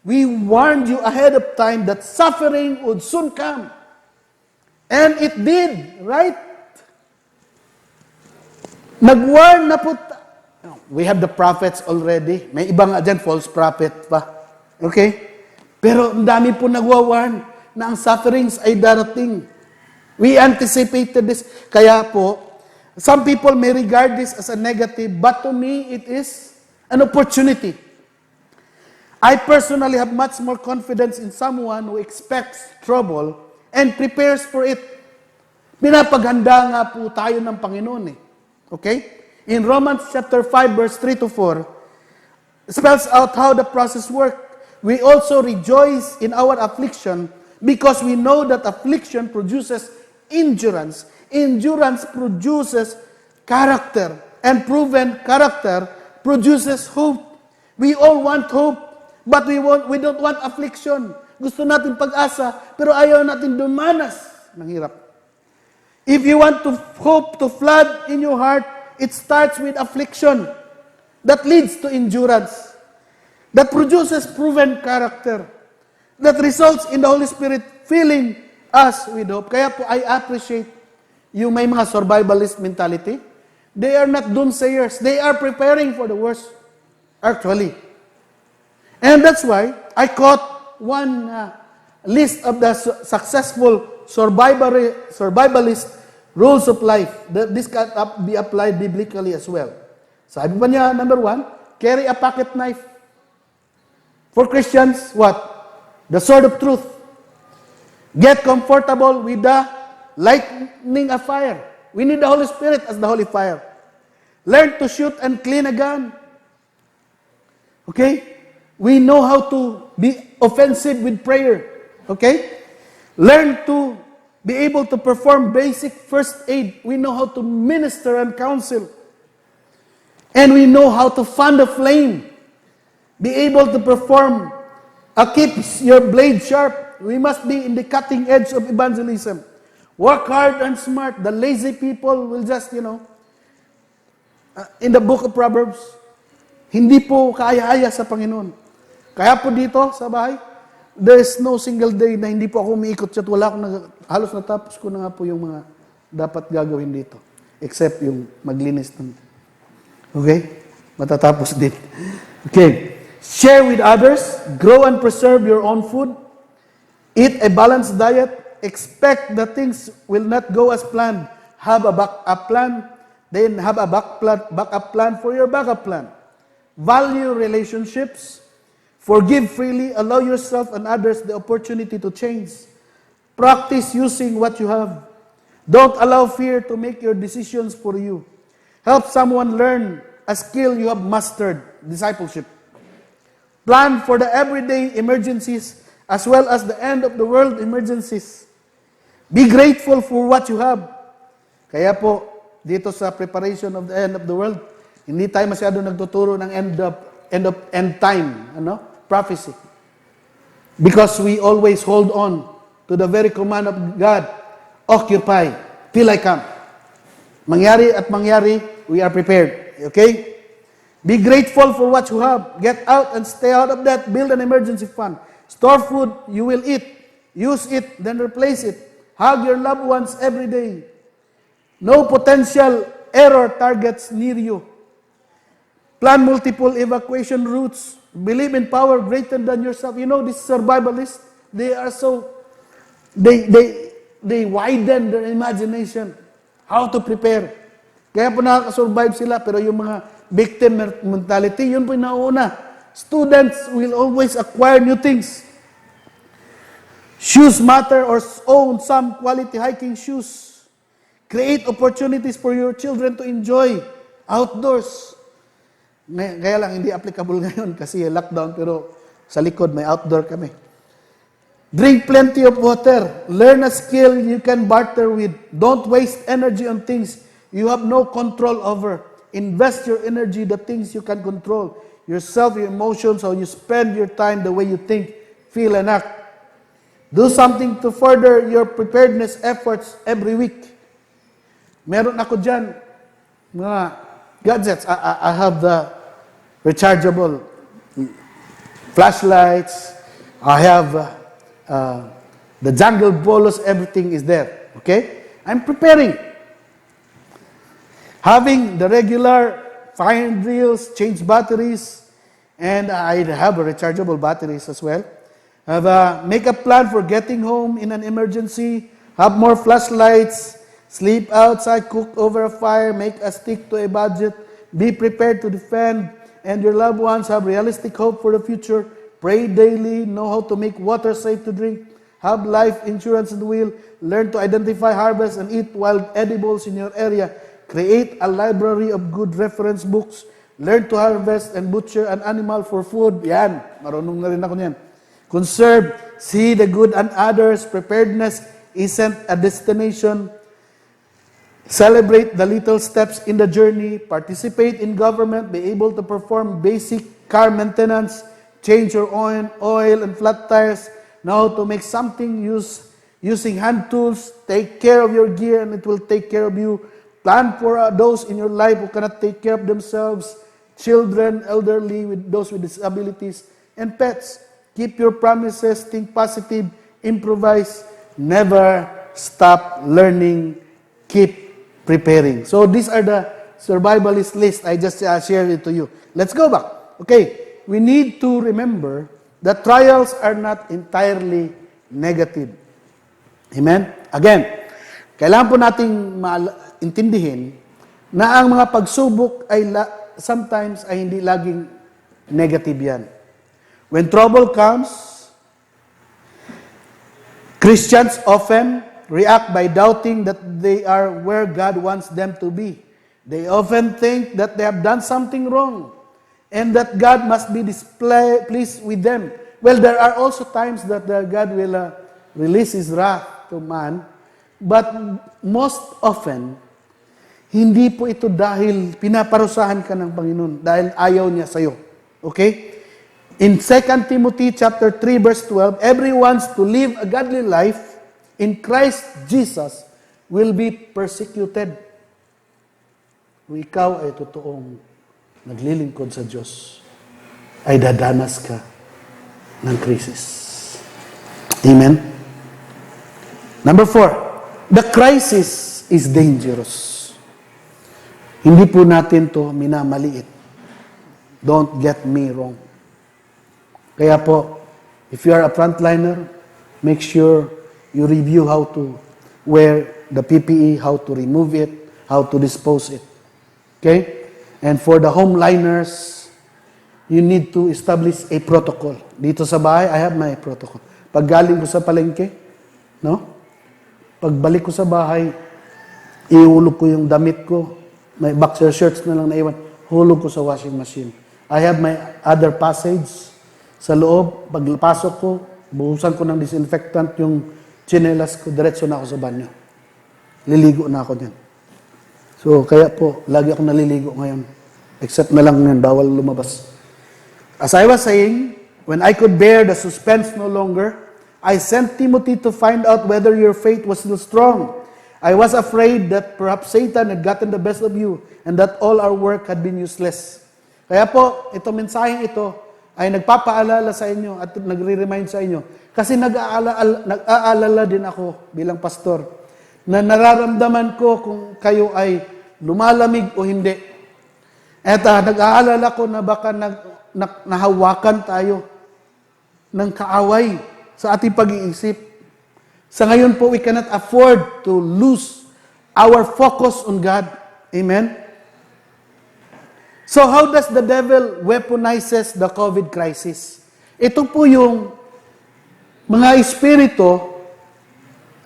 we warned you ahead of time that suffering would soon come. And it did, right? Nag-warn na po. We have the prophets already. May iba nga dyan, false prophet pa. Okay? Pero ang dami po nagwa-warn na ang sufferings ay darating. We anticipated this. Kaya po, some people may regard this as a negative, but to me, it is an opportunity. I personally have much more confidence in someone who expects trouble and prepares for it. Pinapaghanda nga po tayo ng Panginoon eh. Okay? In Romans chapter 5 verse 3 to 4, spells out how the process works. We also rejoice in our affliction because we know that affliction produces endurance. Endurance produces character. And proven character produces hope. We all want hope. But we don't want affliction. Gusto natin pag-asa, pero ayaw natin dumanas ng hirap. If you want to hope to flood in your heart, it starts with affliction. That leads to endurance. That produces proven character. That results in the Holy Spirit filling us with hope. Kaya po, I appreciate yung may mga survivalist mentality. They are not doomsayers. They are preparing for the worst, actually. And that's why I caught one list of the successful survivalist rules of life. This can be applied biblically as well. Sabi pa niya, number 1, carry a pocket knife. For Christians, what? The sword of truth. Get comfortable with the lightning of fire. We need the Holy Spirit as the holy fire. Learn to shoot and clean a gun. Okay? We know how to be offensive with prayer. Okay? Learn to be able to perform basic first aid. We know how to minister and counsel. And we know how to fan the flame. Be able to perform, keep your blade sharp. We must be in the cutting edge of evangelism. Work hard and smart. The lazy people will just, in the book of Proverbs, hindi po kaaya-aya sa Panginoon. Kaya po dito sa bahay, there is no single day na hindi po ako umiikot at wala akong halos natapos ko na nga po yung mga dapat gagawin dito. Except yung maglinis ng... Okay? Matatapos din. Okay. Share with others. Grow and preserve your own food. Eat a balanced diet. Expect that things will not go as planned. Have a backup plan. Then have a backup plan for your backup plan. Value relationships. Forgive freely. Allow yourself and others the opportunity to change. Practice using what you have. Don't allow fear to make your decisions for you. Help someone learn a skill you have mastered. Discipleship. Plan for the everyday emergencies as well as the end of the world emergencies. Be grateful for what you have. Kaya po, dito sa preparation of the end of the world, hindi tayo masyado nagtuturo ng end time, prophecy. Because we always hold on to the very command of God, occupy till I come. Mangyari at mangyari, we are prepared. Okay? Be grateful for what you have. Get out and stay out of that. Build an emergency fund. Store food you will eat. Use it, then replace it. Hug your loved ones every day. No potential error targets near you. Plan multiple evacuation routes. Believe in power greater than yourself. You know, these survivalists, they are so, they widen their imagination. How to prepare. Kaya po nakaka-survive sila, pero yung mga victim mentality, yun po yung nauna. Students will always acquire new things. Shoes matter, or own some quality hiking shoes. Create opportunities for your children to enjoy outdoors. Kaya lang, hindi applicable ngayon kasi lockdown, pero sa likod may outdoor kami. Drink plenty of water. Learn a skill you can barter with. Don't waste energy on things you have no control over. Invest your energy the things you can control. Yourself, your emotions, how you spend your time, the way you think, feel, and act. Do something to further your preparedness efforts every week. Meron ako dyan, mga gadgets. I have the rechargeable flashlights. I have the jungle bolos. Everything is there. Okay? I'm preparing. Having the regular fire drills, change batteries, and I have a rechargeable batteries as well. Make a plan for getting home in an emergency. Have more flashlights. Sleep outside, cook over a fire, make a stick to a budget. Be prepared to defend, and your loved ones have realistic hope for the future. Pray daily, know how to make water safe to drink. Have life insurance in the will. Learn to identify harvest and eat wild edibles in your area. Create a library of good reference books. Learn to harvest and butcher an animal for food. Yan, marunong na rin ako niyan. Conserve, see the good and others. Preparedness isn't a destination. Celebrate the little steps in the journey. Participate in government. Be able to perform basic car maintenance. Change your oil and flat tires. Know how to make something using hand tools. Take care of your gear and it will take care of you. Plan for those in your life who cannot take care of themselves. Children, elderly, with those with disabilities, and pets. Keep your promises, think positive, improvise, never stop learning, keep preparing. So these are the survivalist list. I just shared it to you. Let's go back. Okay, we need to remember that trials are not entirely negative. Amen? Again, kailangan po nating intindihin na ang mga pagsubok ay sometimes ay hindi laging negative yan. When trouble comes, Christians often react by doubting that they are where God wants them to be. They often think that they have done something wrong and that God must be pleased with them. Well, there are also times that God will release His wrath to man, but most often, hindi po ito dahil pinaparusahan ka ng Panginoon, dahil ayaw niya sa'yo. Okay? In 2 Timothy chapter 3 verse 12, everyone to live a godly life in Christ Jesus will be persecuted. Kung ikaw ay totoong naglilingkod sa Diyos, ay dadanas ka ng krisis. Amen? Number 4, the crisis is dangerous. Hindi po natin to minamaliit. Don't get me wrong. Kaya po, if you are a frontliner, make sure you review how to wear the PPE, how to remove it, how to dispose it. Okay? And for the homeliners, you need to establish a protocol. Dito sa bahay, I have my protocol. Pag galing ko sa palengke, no? Pagbalik ko sa bahay, ihulog ko yung damit ko, may boxer shirts na lang naiwan, hulog ko sa washing machine. I have my other passage sa loob. Pagpasok ko, buhusan ko ng disinfectant yung chinelas ko, diretso na ako sa banyo. Liligo na ako dyan. So, kaya po, lagi ako naliligo ngayon. Except na lang ngayon, bawal lumabas. As I was saying, when I could bear the suspense no longer, I sent Timothy to find out whether your faith was still strong. I was afraid that perhaps Satan had gotten the best of you and that all our work had been useless. Kaya po, itong mensaheng ito ay nagpapaalala sa inyo at nagre-remind sa inyo. Kasi nag-aalala din ako bilang pastor na nararamdaman ko kung kayo ay lumalamig o hindi. At nag-aalala ko na baka nahawakan tayo ng kaaway sa ating pag-iisip. Sa ngayon po, we cannot afford to lose our focus on God. Amen? So how does the devil weaponizes the COVID crisis? Ito po yung mga espiritu,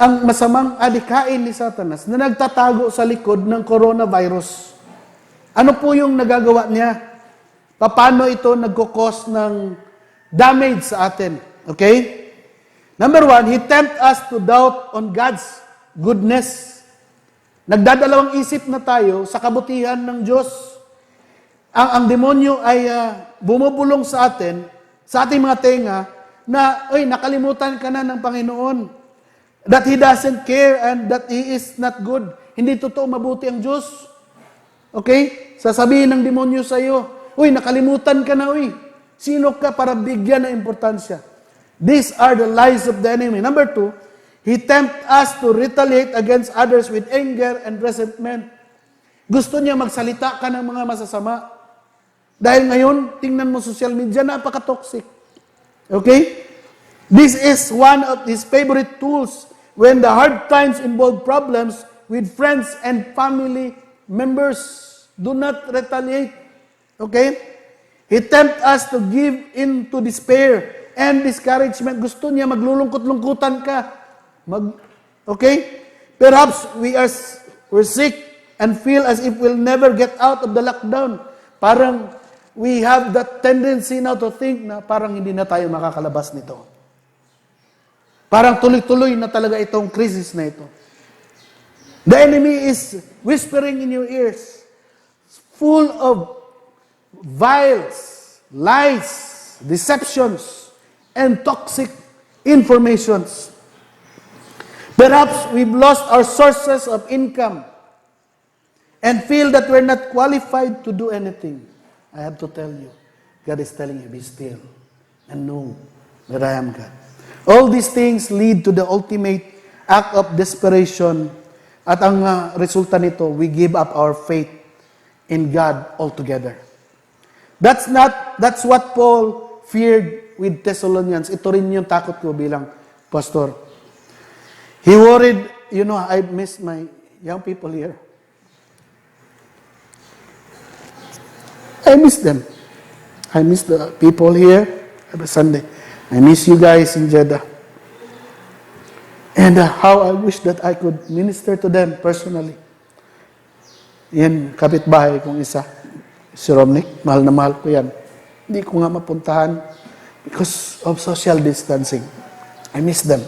ang masamang adikain ni Satanas na nagtatago sa likod ng coronavirus. Ano po yung nagagawa niya? Paano ito nagkukos ng damage sa atin? Okay? Number one, he tempt us to doubt on God's goodness. Nagdadalawang isip na tayo sa kabutihan ng Diyos. Ang demonyo ay bumubulong sa atin, sa ating mga tenga, na, nakalimutan ka na ng Panginoon. That He doesn't care and that He is not good. Hindi totoo mabuti ang Diyos. Okay? Sasabihin ng demonyo sa iyo, nakalimutan ka na, Sino ka para bigyan ng importansya? These are the lies of the enemy. Number two, he tempts us to retaliate against others with anger and resentment. Gusto niya magsalita ka ng mga masasama. Dahil ngayon, tingnan mo social media, napaka-toxic. Okay? This is one of his favorite tools when the hard times involve problems with friends and family members. Do not retaliate. Okay? He tempts us to give in to despair and discouragement. Gusto niya maglulungkot-lungkutan ka. Okay? Perhaps we're sick and feel as if we'll never get out of the lockdown. Parang we have that tendency now to think na parang hindi na tayo makakalabas nito. Parang tuloy-tuloy na talaga itong crisis na ito. The enemy is whispering in your ears, full of vials, lies, deceptions, and toxic informations. Perhaps we've lost our sources of income and feel that we're not qualified to do anything. I have to tell you, God is telling you, be still and know that I am God. All these things lead to the ultimate act of desperation, at ang resulta nito, we give up our faith in God altogether. That's what Paul feared with Thessalonians. Ito rin yung takot ko bilang pastor. He worried, I miss my young people here. I miss them. I miss the people here every Sunday. I miss you guys in Jeddah. And how I wish that I could minister to them personally. Yan, kapitbahay kong isa. Si Romnick, mahal na mahal ko yan. Hindi ko nga mapuntahan because of social distancing. I miss them.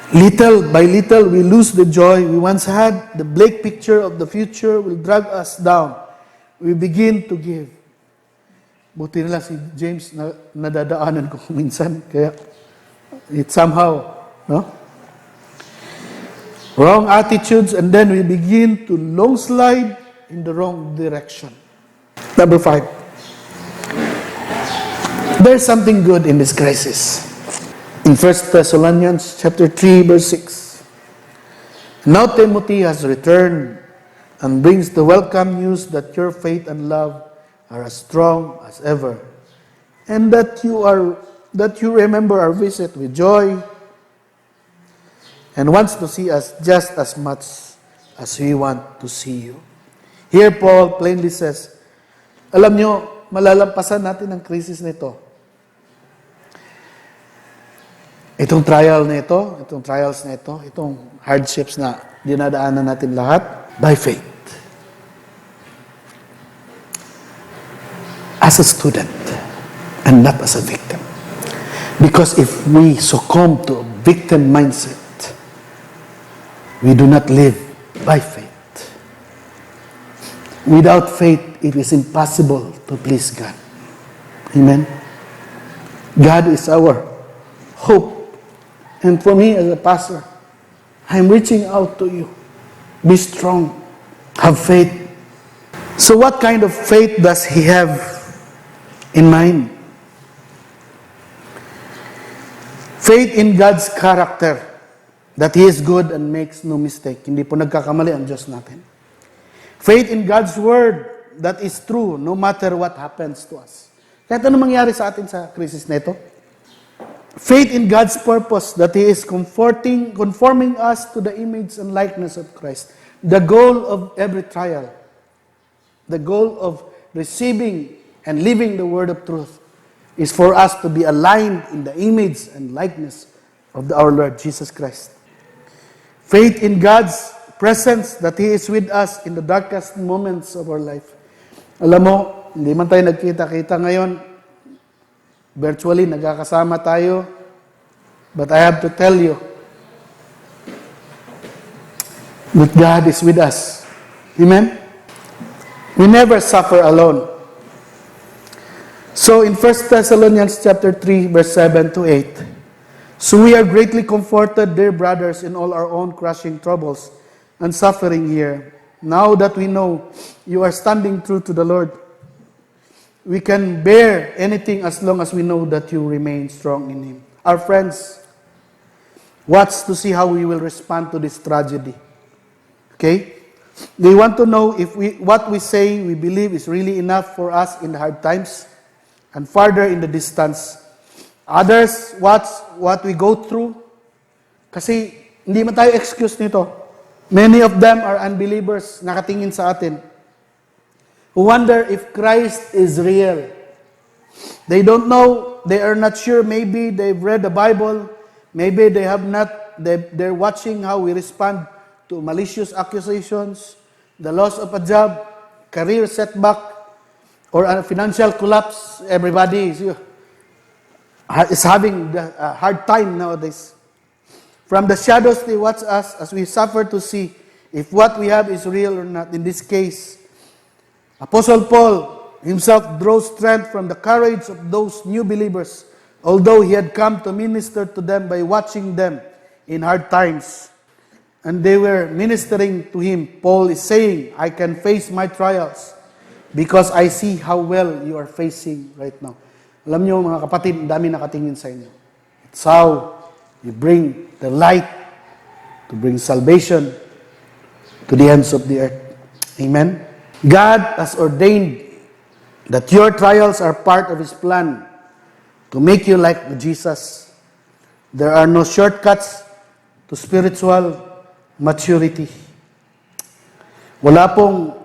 Little by little, we lose the joy we once had. The bleak picture of the future will drag us down. We begin to give. Buti nila si James na nadadaanan ko minsan. Kaya, it somehow, wrong attitudes, and then we begin to long slide in the wrong direction. Number 5. There's something good in this crisis. In 1 Thessalonians chapter 3, verse 6. Now Timothy has returned and brings the welcome news that your faith and love are as strong as ever, and that you remember our visit with joy, and wants to see us just as much as we want to see you. Here Paul plainly says, alam nyo, malalampasan natin ang krisis nito. Itong trials na ito, itong hardships na dinadaanan natin lahat, by faith. As a student, and not as a victim. Because if we succumb to a victim mindset, we do not live by faith. Without faith, it is impossible to please God. Amen? God is our hope. And for me as a pastor, I'm reaching out to you. Be strong. Have faith. So what kind of faith does he have in mind? Faith in God's character, that He is good and makes no mistake. Hindi po nagkakamali ang Diyos natin. Faith in God's Word, that is true no matter what happens to us. Kahit ano mangyari sa atin sa krisis na ito. Faith in God's purpose, that He is conforming us to the image and likeness of Christ. The goal of every trial, the goal of receiving and living the word of truth, is for us to be aligned in the image and likeness of our Lord Jesus Christ. Faith in God's presence, that He is with us in the darkest moments of our life. Alam mo, hindi man tayo nagkita-kita ngayon, virtually nagkakasama tayo, but I have to tell you that God is with us. Amen? We never suffer alone. So in 1 Thessalonians chapter 3, verse 7 to 8, so we are greatly comforted, dear brothers, in all our own crushing troubles and suffering here. Now that we know you are standing true to the Lord, we can bear anything as long as we know that you remain strong in Him. Our friends, watch to see how we will respond to this tragedy. Okay? They want to know if what we say, we believe is really enough for us in the hard times and farther in the distance. Others, watch what we go through. Kasi hindi man tayo excuse nito. Many of them are unbelievers, nakatingin sa atin, who wonder if Christ is real. They don't know, they are not sure, maybe they've read the Bible, maybe they have not, they're watching how we respond to malicious accusations, the loss of a job, career setback, or a financial collapse. Everybody is having a hard time nowadays. From the shadows, they watch us as we suffer to see if what we have is real or not. In this case, Apostle Paul himself draws strength from the courage of those new believers, although he had come to minister to them by watching them in hard times. And they were ministering to him. Paul is saying, I can face my trials because I see how well you are facing right now. Alam niyo mga kapatid, dami nakatingin sa inyo. It's how you bring the light to bring salvation to the ends of the earth. Amen? God has ordained that your trials are part of His plan to make you like Jesus. There are no shortcuts to spiritual maturity. Wala pong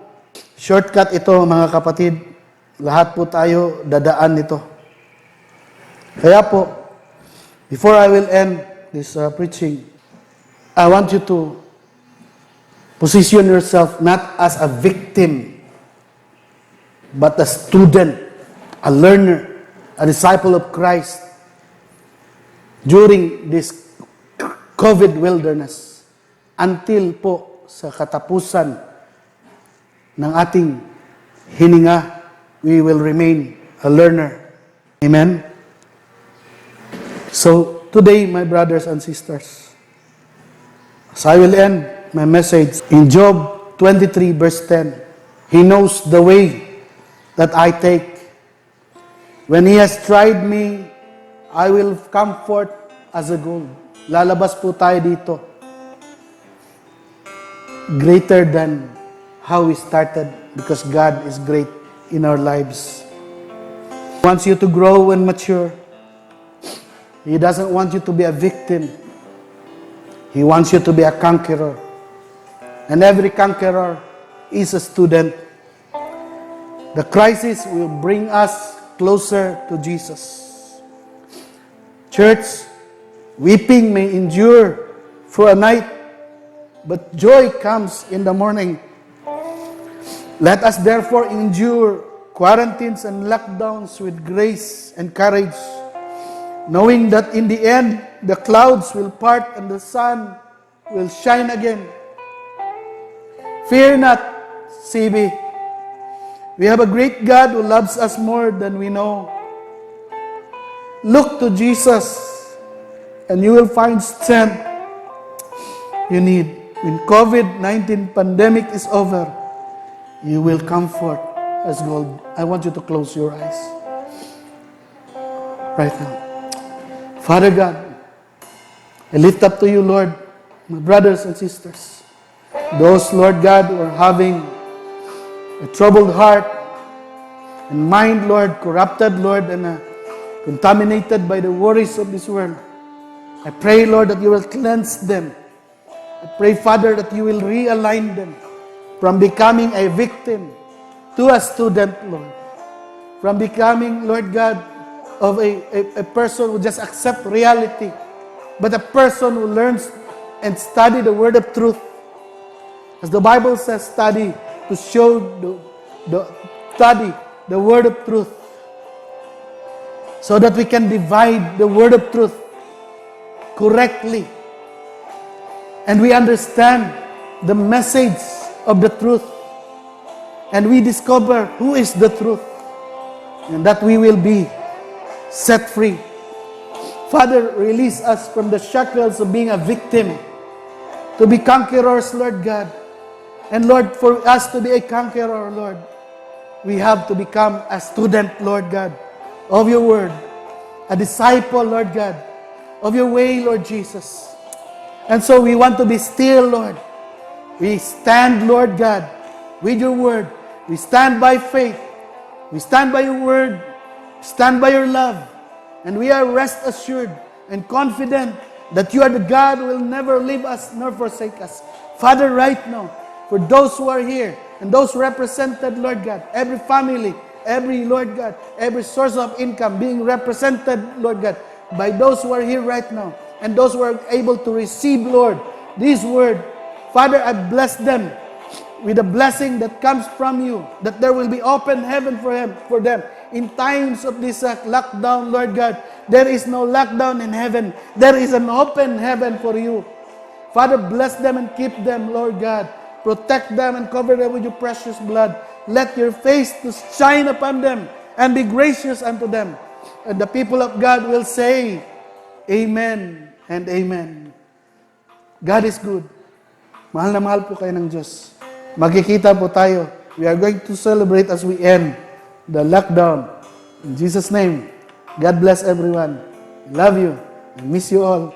shortcut ito mga kapatid. Lahat po tayo dadaan nito. Kaya po, before I will end this preaching, I want you to position yourself not as a victim, but a student, a learner, a disciple of Christ during this COVID wilderness until po sa katapusan ng ating hininga, we will remain a learner. Amen? So, today, my brothers and sisters, as I will end my message in Job 23 verse 10, He knows the way that I take. When He has tried me, I will come forth as a gold. Lalabas po tayo dito. Greater than how we started, because God is great in our lives. He wants you to grow and mature. He doesn't want you to be a victim. He wants you to be a conqueror. And every conqueror is a student. The crisis will bring us closer to Jesus. Church, weeping may endure for a night, but joy comes in the morning. Let us therefore endure quarantines and lockdowns with grace and courage, knowing that in the end, the clouds will part and the sun will shine again. Fear not, CB. We have a great God who loves us more than we know. Look to Jesus, and you will find strength you need. When COVID-19 pandemic is over, you will comfort as gold. I want you to close your eyes right now. Father God, I lift up to you, Lord, my brothers and sisters. Those, Lord God, who are having a troubled heart and mind, Lord, corrupted, Lord, and contaminated by the worries of this world. I pray, Lord, that you will cleanse them. I pray, Father, that you will realign them from becoming a victim to a student, Lord. From becoming, Lord God, of a person who just accepts reality, but a person who learns and study the word of truth. As the Bible says, study to show study the word of truth, so that we can divide the word of truth correctly. And we understand the message of the truth. And we discover who is the truth. And that we will be set free. Father, release us from the shackles of being a victim to be conquerors, Lord God. And Lord, for us to be a conqueror, Lord, we have to become a student, Lord God, of your word. A disciple, Lord God, of your way, Lord Jesus. And so we want to be still, Lord. We stand, Lord God, with your word. We stand by faith. We stand by your word. Stand by your love. And we are rest assured and confident that you are the God who will never leave us nor forsake us. Father, right now, for those who are here and those represented, Lord God, every family, every, Lord God, every source of income being represented, Lord God, by those who are here right now, and those who are able to receive, Lord, this word. Father, I bless them with a blessing that comes from you, that there will be open heaven for them. In times of this lockdown, Lord God, there is no lockdown in heaven. There is an open heaven for you. Father, bless them and keep them, Lord God. Protect them and cover them with your precious blood. Let your face to shine upon them and be gracious unto them. And the people of God will say, Amen and Amen. God is good. Mahal na mahal po kayo ng Diyos. Magkikita po tayo. We are going to celebrate as we end the lockdown. In Jesus' name, God bless everyone. Love you. I miss you all.